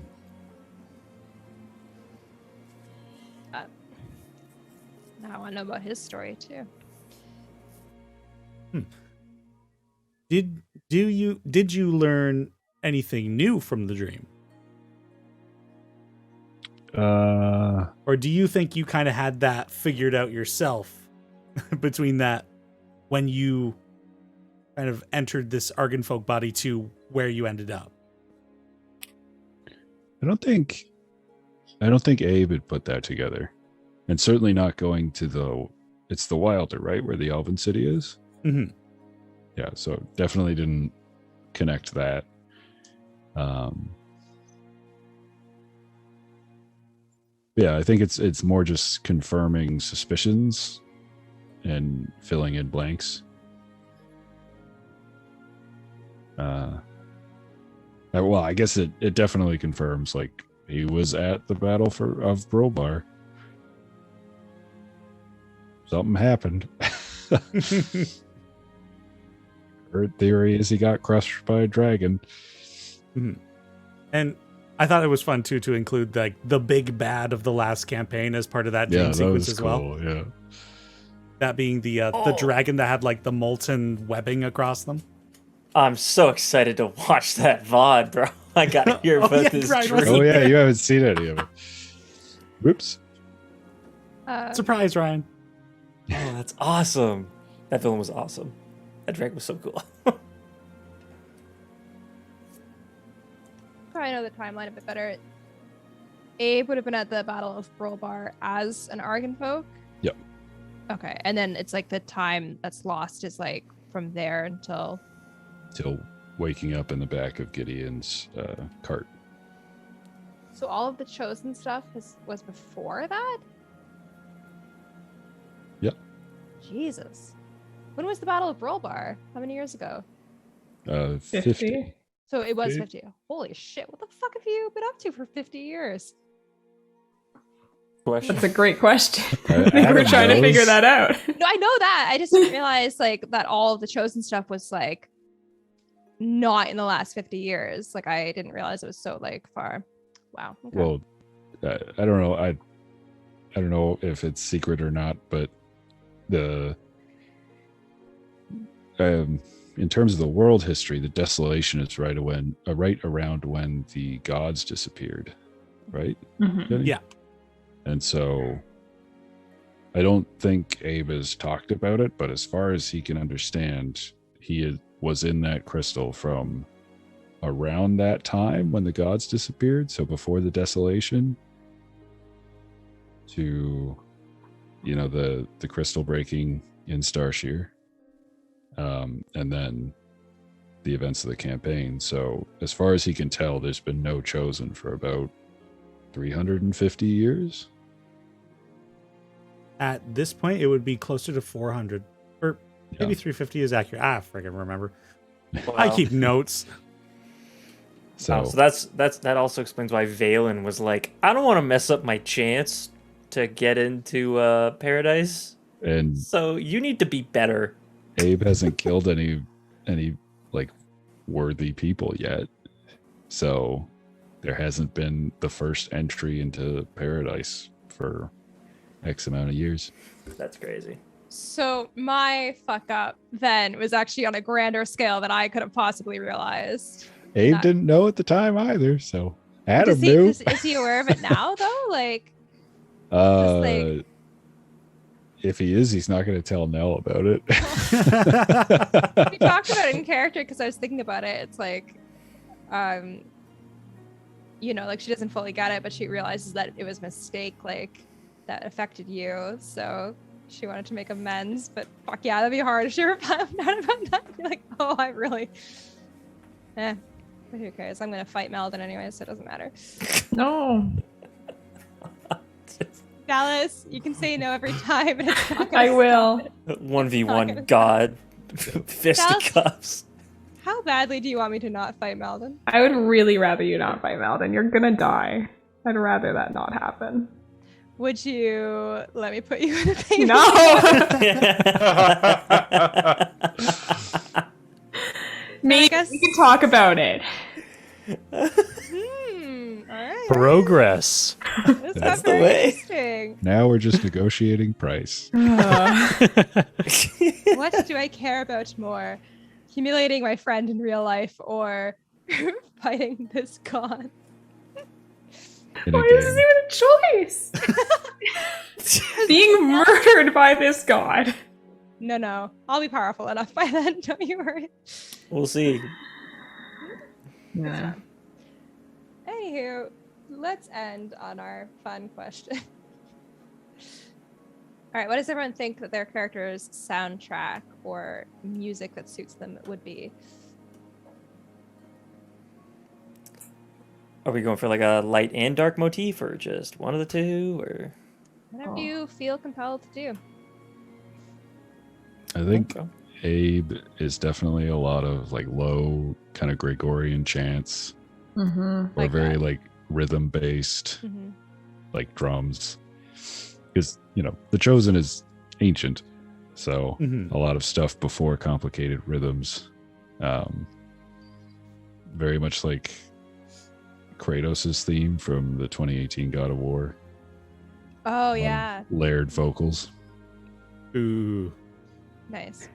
Now I want to know about his story too. Did you learn anything new from the dream? Or do you think you kind of had that figured out yourself between that when you kind of entered this Argon folk body to where you ended up? I don't think Abe had put that together. And certainly not going to it's the Wilder, right? Where the Elven city is? Mm-hmm. Yeah, so definitely didn't connect that. Yeah, I think it's more just confirming suspicions and filling in blanks. Well, I guess it definitely confirms like he was at the battle of Brolbar. Something happened. Third theory is he got crushed by a dragon. Mm-hmm. And I thought it was fun too to include like the big bad of the last campaign as part of that dream Yeah, that sequence was as cool. well. Yeah. That being the dragon that had like the molten webbing across them. I'm so excited to watch that VOD, bro. I gotta hear Oh, about yeah, this right, dream. Oh yeah, you haven't seen any of it. Whoops. Surprise, Ryan. Oh, that's awesome. That villain was awesome. That dragon was so cool. Probably know the timeline a bit better. Abe would have been at the Battle of Brolbar as an Argon folk. Yep. Okay, and then it's like the time that's lost is like from there until. Till waking up in the back of Gideon's cart. So all of the chosen stuff was before that? Yep. Jesus. When was the Battle of Brolbar? How many years ago? 50. So it was 50. 50. Holy shit, what the fuck have you been up to for 50 years? Question. That's a great question. I I think we're haven't trying to knows. figure that out. No, I know that. I just didn't realize like that all of the chosen stuff was like not in the last 50 years. Like I didn't realize it was so like far. Wow. Okay. Well, I don't know. I don't know if it's secret or not, but the in terms of the world history, the desolation is right around when the gods disappeared, right? Mhm. Jenny? Yeah. And so I don't think Abe has talked about it, but as far as he can understand, was in that crystal from around that time when the gods disappeared, so before the desolation, to the crystal breaking in Starshear, and then the events of the campaign. So as far as he can tell, there's been no chosen for about 350 years. At this point, it would be closer to 400, or maybe Yeah. 350 is accurate. I freaking remember. Wow. I keep notes. So, So that also explains why Valen was like, I don't want to mess up my chance to get into paradise. and So you need to be better. Abe hasn't killed any like worthy people yet. So there hasn't been the first entry into paradise for X amount of years. That's crazy. So my fuck up then was actually on a grander scale than I could have possibly realized. Abe Not- didn't know at the time either, so Adam knew. Is he aware of it now though? Like, Uh, if he is, he's not going to tell Nell about it. we talked about it in character because I was thinking about it. It's like, you know, like she doesn't fully get it, but she realizes that it was a mistake, like that affected you. So she wanted to make amends, but fuck yeah, that'd be hard if she ever found out about that. Be like, oh, I really, but who cares? I'm gonna fight Meldon anyway, so it doesn't matter. No. Dallas, you can say no every time. And it's not gonna I will. 1v1 God. Fisticuffs. How badly do you want me to not fight Meldon? I would really rather you not fight Meldon. You're gonna die. I'd rather that not happen. Would you let me put you in a thing? No! Maybe we can talk about it. All right. Progress. This got That's the very way. interesting. Now we're just negotiating price. What do I care about more? Humiliating my friend in real life or fighting this god? In a Why is game. this even a choice? Being murdered by this god. No. I'll be powerful enough by then. Don't you worry. We'll see. Yeah. Anywho, let's end on our fun question. All right, what does everyone think that their character's soundtrack or music that suits them would be? Are we going for like a light and dark motif, or just one of the two, or? Whatever you feel compelled to do. I think Okay. Abe is definitely a lot of like low kind of Gregorian chants Mm-hmm. or Like very that. like rhythm based Mm-hmm. like drums. Because, you know, The Chosen is ancient. So Mhm. a lot of stuff before complicated rhythms. Very much like Kratos' theme from the 2018 God of War. Oh, yeah. Layered vocals. Ooh. Nice.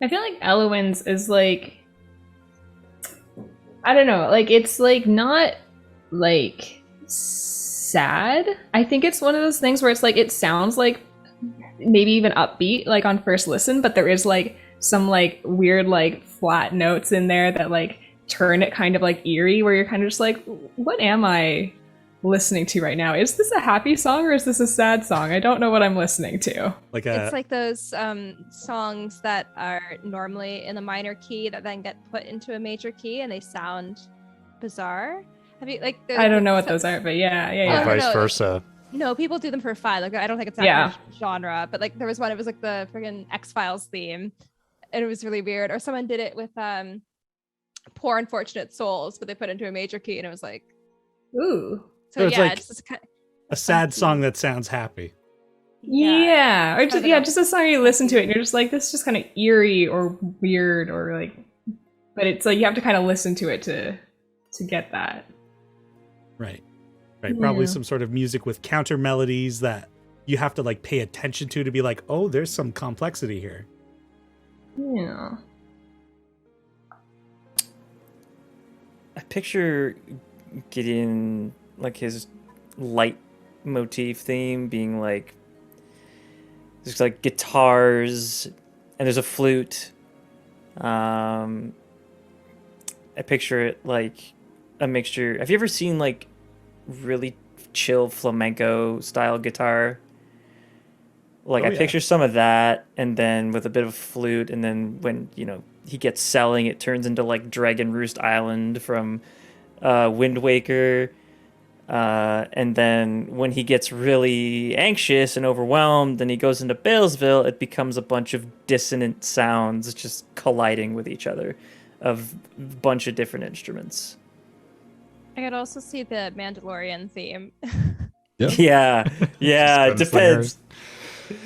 I feel like Elowen's is like, I don't know, like it's like not like sad. I think it's one of those things where it's like it sounds like maybe even upbeat like on first listen, but there is like some like weird like flat notes in there that like turn it kind of like eerie, where you're kind of just like, what am I listening to right now? Is this a happy song or is this a sad song? I don't know what I'm listening to. Like It's like those songs that are normally in a minor key that then get put into a major key and they sound bizarre. Have you like? I don't know what those are, but yeah. Oh, Or vice no. versa. No, people do them for fun. Like I don't think it's that Yeah. much genre, but like there was one. It was like the friggin' X-Files theme, and it was really weird. Or someone did it with "Poor Unfortunate Souls," but they put it into a major key, and it was like, Ooh. So it's yeah, like just kind a sad song that sounds happy. Yeah. Or Kind just of just a song you listen to it and you're just like, this is just kind of eerie or weird or like, but it's like you have to kind of listen to it to get that. Right. Probably Yeah. some sort of music with counter melodies that you have to like pay attention to be like, oh, there's some complexity here. Yeah. I picture Gideon, like his light motif theme being like, there's like guitars and there's a flute. I picture it like a mixture. Have you ever seen like really chill flamenco style guitar? Like Oh, I yeah. picture some of that, and then with a bit of flute, and then when he gets selling, it turns into like Dragon Roost Island from Wind Waker. And then when he gets really anxious and overwhelmed and he goes into Balesville, it becomes a bunch of dissonant sounds just colliding with each other of a bunch of different instruments. I could also see the Mandalorian theme. Yeah, it depends.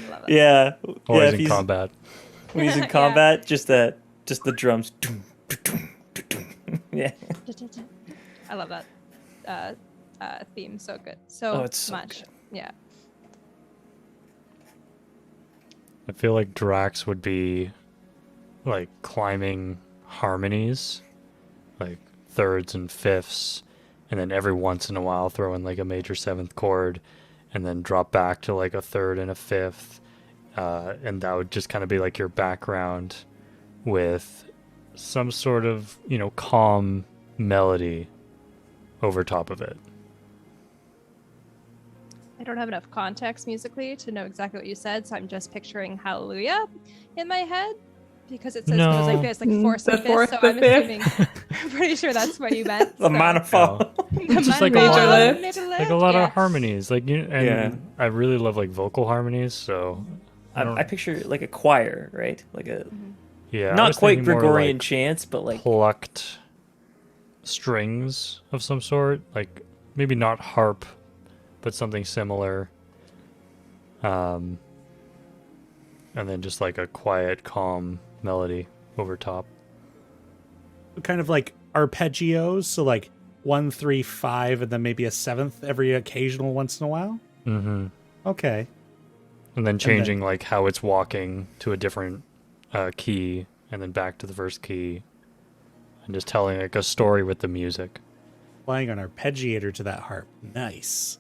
Love it. Yeah, Always if in he's- combat. When he's in Yeah. combat, just the drums. Yeah. I love that theme. So good. So Oh, it's so much. good. Yeah. I feel like Drax would be like climbing harmonies, like thirds and fifths, and then every once in a while throw in like a major seventh chord, and then drop back to like a third and a fifth, and that would just kind of be like your background with some sort of, you know, calm melody over top of it. I don't have enough context musically to know exactly what you said, so I'm just picturing Hallelujah in my head because it says No. it's like fourth The and fifth, fourth, so the I'm fifth. assuming I'm pretty sure that's what you meant. The so. monophone. The Just like a Major lot, lift. major like a lot yeah. of harmonies, like you. And Yeah. I really love like vocal harmonies, so I picture like a choir, right? Like a yeah, I not was quite thinking more Gregorian like chants, but like plucked strings of some sort, like maybe not harp, but something similar. And then just like a quiet, calm melody over top. Kind of like arpeggios, so like 1, 3, 5, and then maybe a seventh every occasional once in a while. Mm-hmm. Okay. And then changing like how it's walking to a different key, and then back to the first key, and just telling like a story with the music. Playing an arpeggiator to that harp. Nice.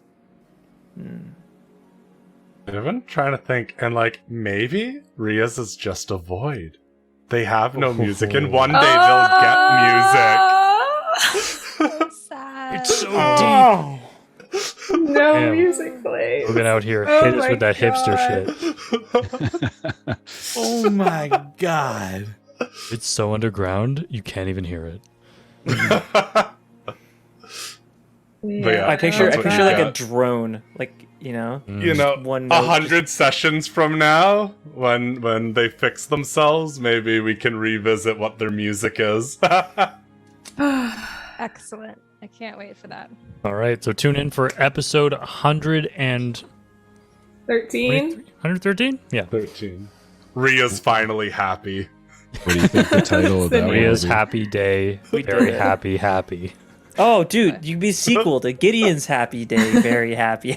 I've been trying to think, and like maybe Ria's is just a void. They have no music, and one day they'll So sad. It's so Oh. No Damn. music plays. Logan out here Oh hit us my with that hipster God. shit. Oh my god. It's so underground you can't even hear it. yeah, I picture that's what you like a got. drone, like you know, You know, one note, 100 sessions from now, when they fix themselves, maybe we can revisit what their music is. Excellent. I can't wait for that. All right, so tune in for episode 113. 13. Yeah. 13. Ria's finally happy. What do you think the title of that one Ria's will be? happy day. We Very did it. happy. Oh, dude, you'd be sequel to Gideon's Happy Day. Very happy.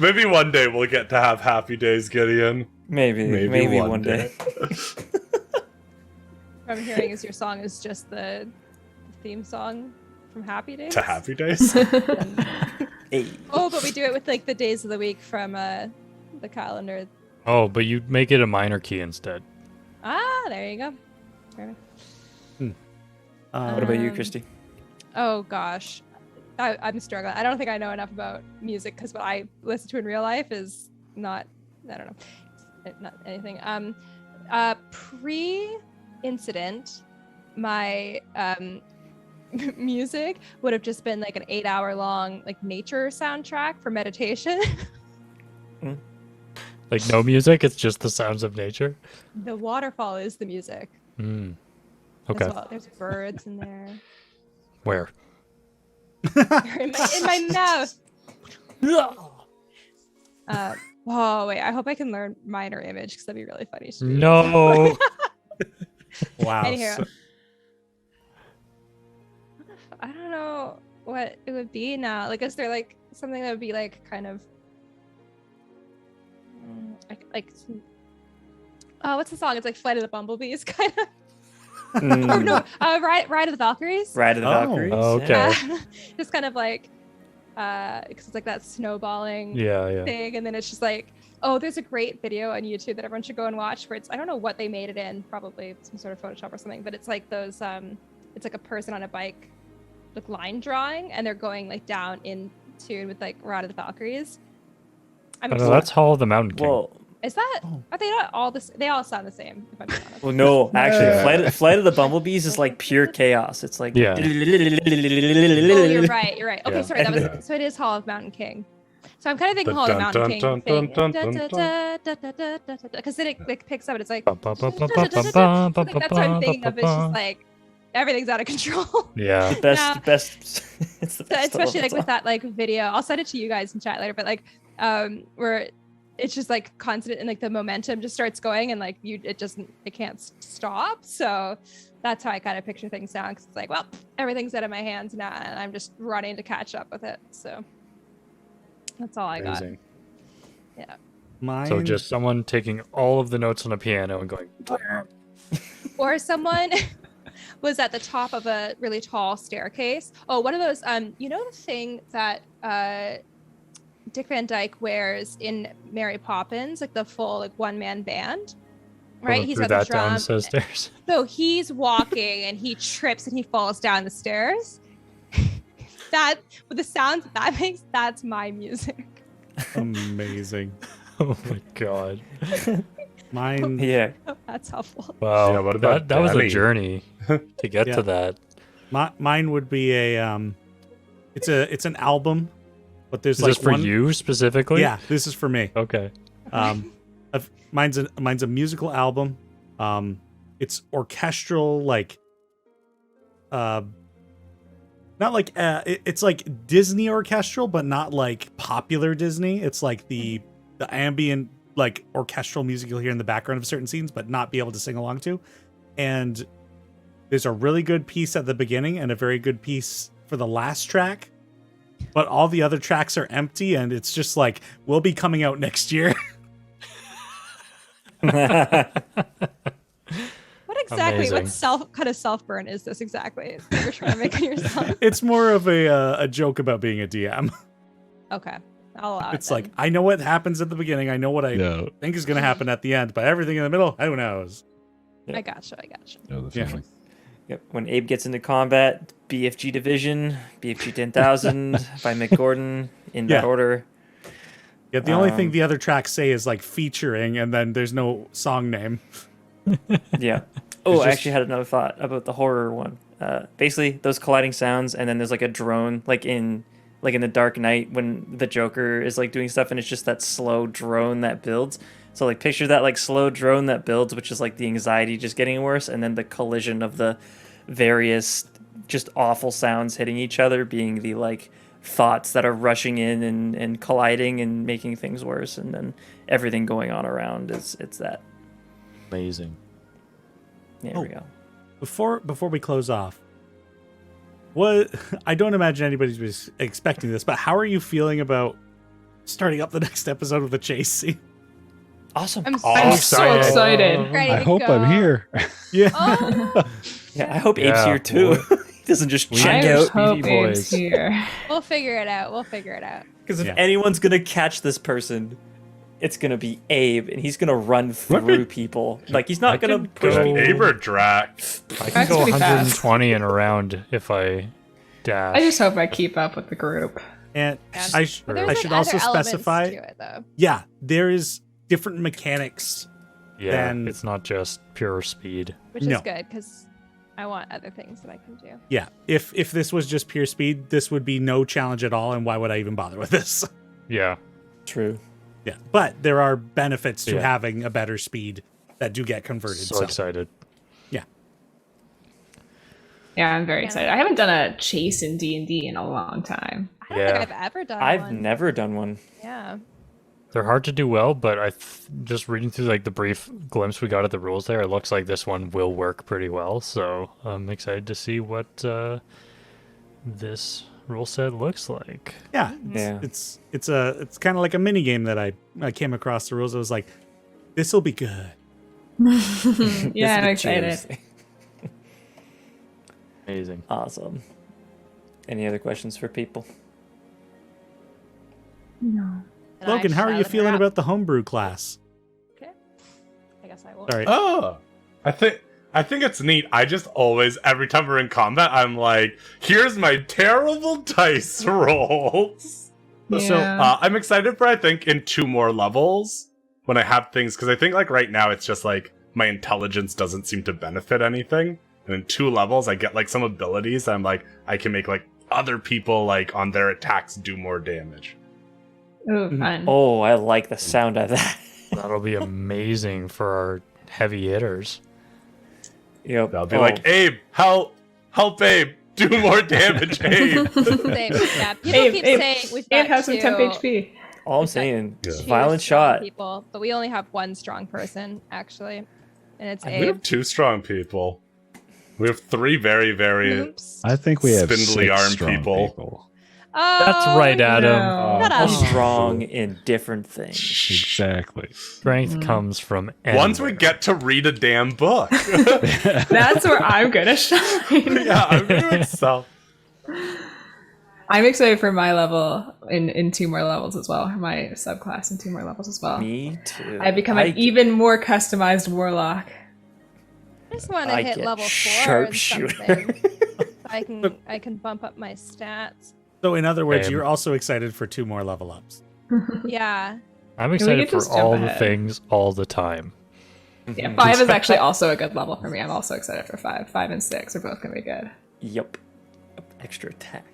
Maybe one day we'll get to have happy days, Gideon. Maybe one day. What I'm hearing is your song is just the theme song from Happy Days. To happy days? Hey. Oh, but we do it with like the days of the week from the calendar. Oh, but you make it a minor key instead. Ah, there you go. Fair enough. What about you, Um, Christy? Oh gosh, I'm struggling. I don't think I know enough about music because what I listen to in real life is not. I don't know, not anything. Pre-incident, my music would have just been like an 8-hour-long like nature soundtrack for meditation. Like no music, it's just the sounds of nature. The waterfall is the music. Mm. As Okay. well. There's birds in there. Where? in my mouth. Oh wait, I hope I can learn minor image because that'd be really funny. To do. No. Wow. Anyhow, so- I don't know what it would be now. Like, is there like something that would be like kind of like oh, what's the song? It's like Flight of the Bumblebees, kind of. Or no, Ride of the Valkyries. Ride of the Oh. Valkyries. Okay. Just kind of like because it's like that snowballing Yeah. thing, and then it's just like, oh, there's a great video on YouTube that everyone should go and watch where it's, I don't know what they made it in, probably some sort of Photoshop or something, but it's like those it's like a person on a bike like line drawing, and they're going like down in tune with like Ride of the Valkyries. I'm Oh, no, just- that's Hall of the Mountain King. Well, is that, are they not all this? They all sound the same, if I'm being honest. well, no, actually, Yeah. Flight of the Bumblebees is like pure chaos. It's like Yeah. Oh, you're right. Okay, Yeah. sorry. That was so. It is Hall of Mountain King. So I'm kind of thinking Hall of the Mountain King thing, because then it like picks up and it's like that's what I'm thinking of. It's just like everything's out of control. Yeah. the best. It's the best. Especially like with that like video. I'll send it to you guys in chat later. But like where it's just like constant and like the momentum just starts going and like it can't stop. So that's how I kind of picture things now, because it's like, well, everything's out of my hands now and I'm just running to catch up with it. So that's all I got. Amazing. Yeah. Mine. So just someone taking all of the notes on a piano and going. Or someone was at the top of a really tall staircase. Oh, one of those. You know the thing that Dick Van Dyke wears in Mary Poppins, like the full like one-man band, right? He's got the drum. Down the stairs. So he's walking and he trips and he falls down the stairs. That with the sounds that makes, that's my music. Amazing. Oh my god. Mine. Yeah. That's helpful. Wow. Yeah, what about that was a Danny? journey to get Yeah. to that. Mine would be a it's an album, but there's Is like this for one. you specifically? Yeah, this is for me. Okay. Mine's a musical album. It's orchestral, like not like it's like Disney orchestral, but not like popular Disney. It's like the ambient like orchestral music you'll hear in the background of certain scenes, but not be able to sing along to. And there's a really good piece at the beginning and a very good piece for the last track, but all the other tracks are empty, and it's just like will be coming out next year. What exactly? Amazing. What kind of self burn is this exactly that you're trying to make on yourself? It's more of a joke about being a DM. Okay, I'll allow it. It's like, I know what happens at the beginning. I know what I Yeah, think is going to happen at the end, but everything in the middle, who knows? I gotcha. know the Yeah. feeling. Yep. When Abe gets into combat, BFG Division, BFG 10,000 by Mick Gordon in that Yeah. order. Yeah, the only thing the other tracks say is like featuring, and then there's no song name. Yeah. Oh, I just- actually had another thought about the horror one. Basically, those colliding sounds, and then there's like a drone, like in the Dark Knight when the Joker is like doing stuff, and it's just that slow drone that builds. So like picture that like slow drone that builds, which is like the anxiety just getting worse, and then the collision of the various just awful sounds hitting each other being the like thoughts that are rushing in and colliding and making things worse, and then everything going on around it's that. Amazing. There we go. Before we close off, what I don't imagine anybody was expecting this, but how are you feeling about starting up the next episode with a chase scene? Awesome. I'm so excited. Ready I to hope go. I'm here. Yeah. Oh, Yeah, I hope Abe's Yeah, here too. boy. He doesn't just We check I out. hope Speedy Abe's boys. here. we'll figure it out. Because if Yeah. anyone's gonna catch this person, it's gonna be Abe, and he's gonna run through people. Like he's not I gonna could push go- people. Aber Drax. I can That's go pretty fast. 120 and around if I dash. I just hope I keep up with the group. And Yeah. I But there's, should like, also other elements specify, to it, though. yeah, there is different mechanics. Yeah, then- it's not just pure speed. Which No. is good because I want other things that I can do. Yeah, if this was just pure speed, this would be no challenge at all, and why would I even bother with this? Yeah. True. Yeah, but there are benefits to Yeah. having a better speed that do get converted. So excited. Yeah, I'm very excited. I haven't done a chase in D&D in a long time. I don't Yeah. think I've ever done I've one. never done one. Yeah. They're hard to do well, but just reading through like the brief glimpse we got at the rules there, it looks like this one will work pretty well. So I'm excited to see what this rule set looks like. Yeah, Yeah. it's kind of like a mini game that I came across the rules. I was like, this will be good. Yeah, I'm excited. Cheers. Amazing. Awesome. Any other questions for people? No. And Logan, I how are you shouted her feeling out. about the homebrew class? Okay. I guess I will. All right. Oh, I think it's neat. I just always, every time we're in combat, I'm like, here's my terrible dice rolls. So, I'm excited for, I think, in 2 more levels when I have things, because I think like right now it's just like my intelligence doesn't seem to benefit anything. And in 2 levels, I get like some abilities. I'm like, I can make like other people like on their attacks do more damage. Ooh, fun. Oh, I like the sound of that. That'll be amazing for our heavy hitters. Yep. They'll be Oh, like, Abe, help, Abe, do more damage, Abe. Yeah, people Abe, keep Abe, saying we've Abe got has some two- temp HP. all I'm We've got saying, Yeah. two violent strong shot. people, but we only have one strong person actually, and it's We Abe. have 2 strong people. We have 3 very, very. Oops. I think we have Spindly 6 arm strong people. people. That's right, Adam. no. Shut up. Strong in different things. Exactly. Strength comes from Once we anywhere. get to read a damn book. That's where I'm gonna shine. Yeah, I'm gonna excel. I'm excited for my level in 2 more levels as well. My subclass in 2 more levels as well. Me too. I become an even more customized warlock. I just want to I hit get level 4 and sharpshooter. something. So I can bump up my stats. So in other words, Same. you're also excited for 2 more level ups. Yeah. I'm we excited could for just jump all the ahead? things all the time. Yeah, 5 is actually also a good level for me. I'm also excited for 5. 5 and 6 are both gonna be good. Yep. Extra attack.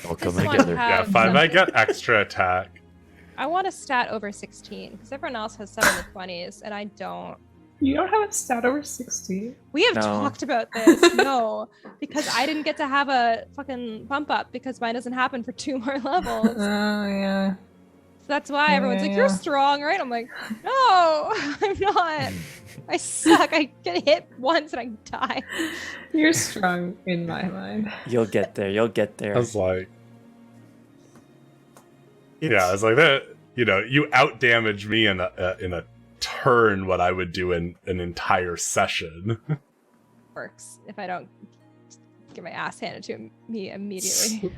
All Just coming want to together. Yeah, have 5 I some- get extra attack. I want a stat over 16 because everyone else has 7 to 20s and I don't. You don't have a stat over 60. We have No. talked about this. No, because I didn't get to have a fucking bump up because mine doesn't happen for 2 more levels. Oh yeah. So that's why everyone's like, "You're Yeah. strong, right?" I'm like, "No, I'm not. I suck. I get hit once and I die." You're strong in my mind. You'll get there. You'll get there. I was like, It's, yeah, I was like that. You know, you out damage me in a turn what I would do in an entire session. Works if I don't get my ass handed to me immediately.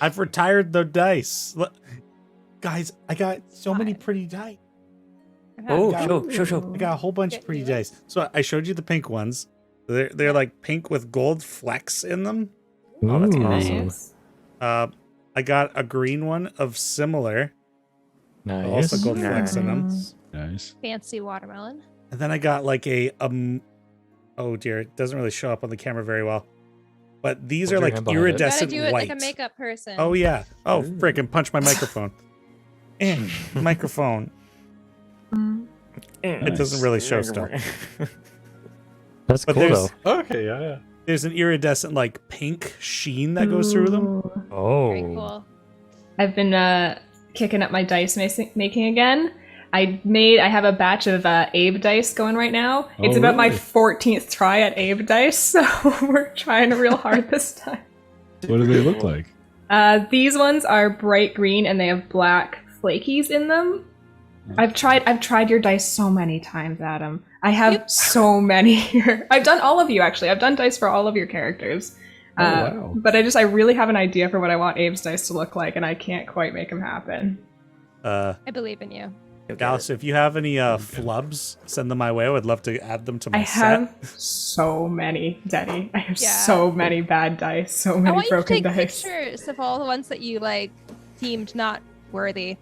I've retired the dice. Look, guys, I got so many Fine. pretty dice. Oh, got- show. I got a whole bunch of Okay, pretty do it. dice. So I showed you the pink ones. They're like pink with gold flecks in them. Oh, that's Ooh. awesome. I got a green one of similar, Nice. also gold flecks in them. Nice. Fancy watermelon. And then I got like a oh dear, it doesn't really show up on the camera very well. But these Hold are your like hand behind it. You gotta iridescent do it white. like a makeup person. Oh yeah. Oh Ooh. frickin' punch my microphone. Microphone. It doesn't really show stuff. That's But cool though. Okay, yeah. There's an iridescent like pink sheen that goes through them. Oh. Very cool. I've been kicking up my dice making again. I have a batch of Abe dice going right now. It's Oh, about my really? 14th try at Abe dice, so we're trying real hard this time. What do they look like? These ones are bright green and they have black flakies in them. I've tried your dice so many times, Adam. I have so many here. I've done all of you actually. I've done dice for all of your characters. Oh, wow. But I really have an idea for what I want Abe's dice to look like, and I can't quite make them happen. I believe in you. Dallas, if you have any flubs, send them my way. I would love to add them to my I set. have so many, Denny. I have Yeah. so many bad dice, so I many want you to broken take dice. pictures of all the ones that you like deemed not worthy,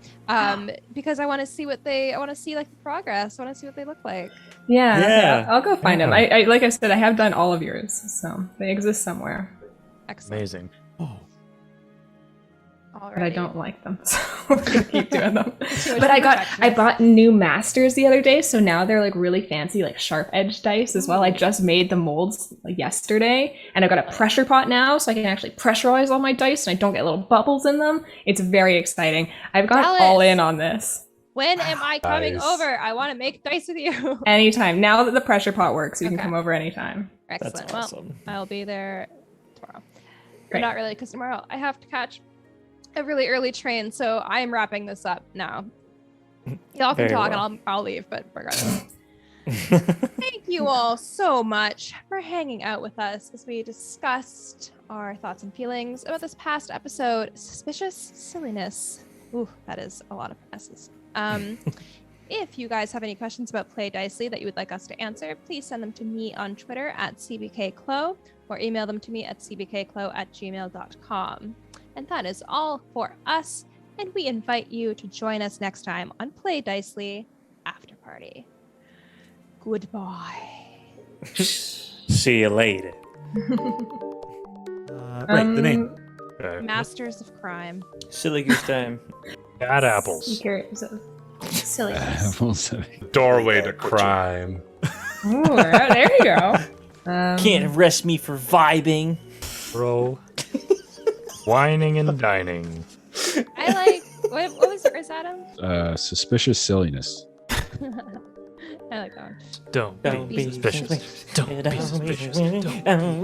because I want to see what I want to see like the progress. I want to see what they look like. Yeah, I'll go find them. Yeah. I like I said, I have done all of yours, so they exist somewhere, Excellent. Amazing. Oh, but I Alrighty. don't like them, so I'm gonna keep doing them. Too much But I perfectionist. bought new masters the other day, so now they're like really fancy, like sharp edged dice as well. I just made the molds like yesterday, and I've got a pressure pot now, so I can actually pressurize all my dice, and I don't get little bubbles in them. It's very exciting. I've gone Dallas. all in on this. When am I coming Nice. over? I want to make dice with you. Anytime. Now that the pressure pot works, you can Okay. come over anytime. Excellent. That's Well, awesome. I'll be there tomorrow. But Great. not really, because tomorrow I have to catch a really early train, so I am wrapping this up now. Y'all can Very talk well. and I'll leave, but regardless. Thank you all so much for hanging out with us as we discussed our thoughts and feelings about this past episode, Suspicious Silliness. Ooh, that is a lot of S's. If you guys have any questions about Play Dicely that you would like us to answer, please send them to me on Twitter at cbkclo or email them to me at cbkclo@gmail.com. And that is all for us, and we invite you to join us next time on Play Dicely After Party. Goodbye. See you later. right, the name. Okay. Masters of Crime. Silly goose time. Bad apples. Secrets of silliness. Apples. Doorway to crime. Ooh, there you go. Can't arrest me for vibing. Bro. Whining and dining. I like. What was yours, Adam? Suspicious silliness. I like that one. Don't Don't be be suspicious. suspicious. Don't be suspicious. Don't.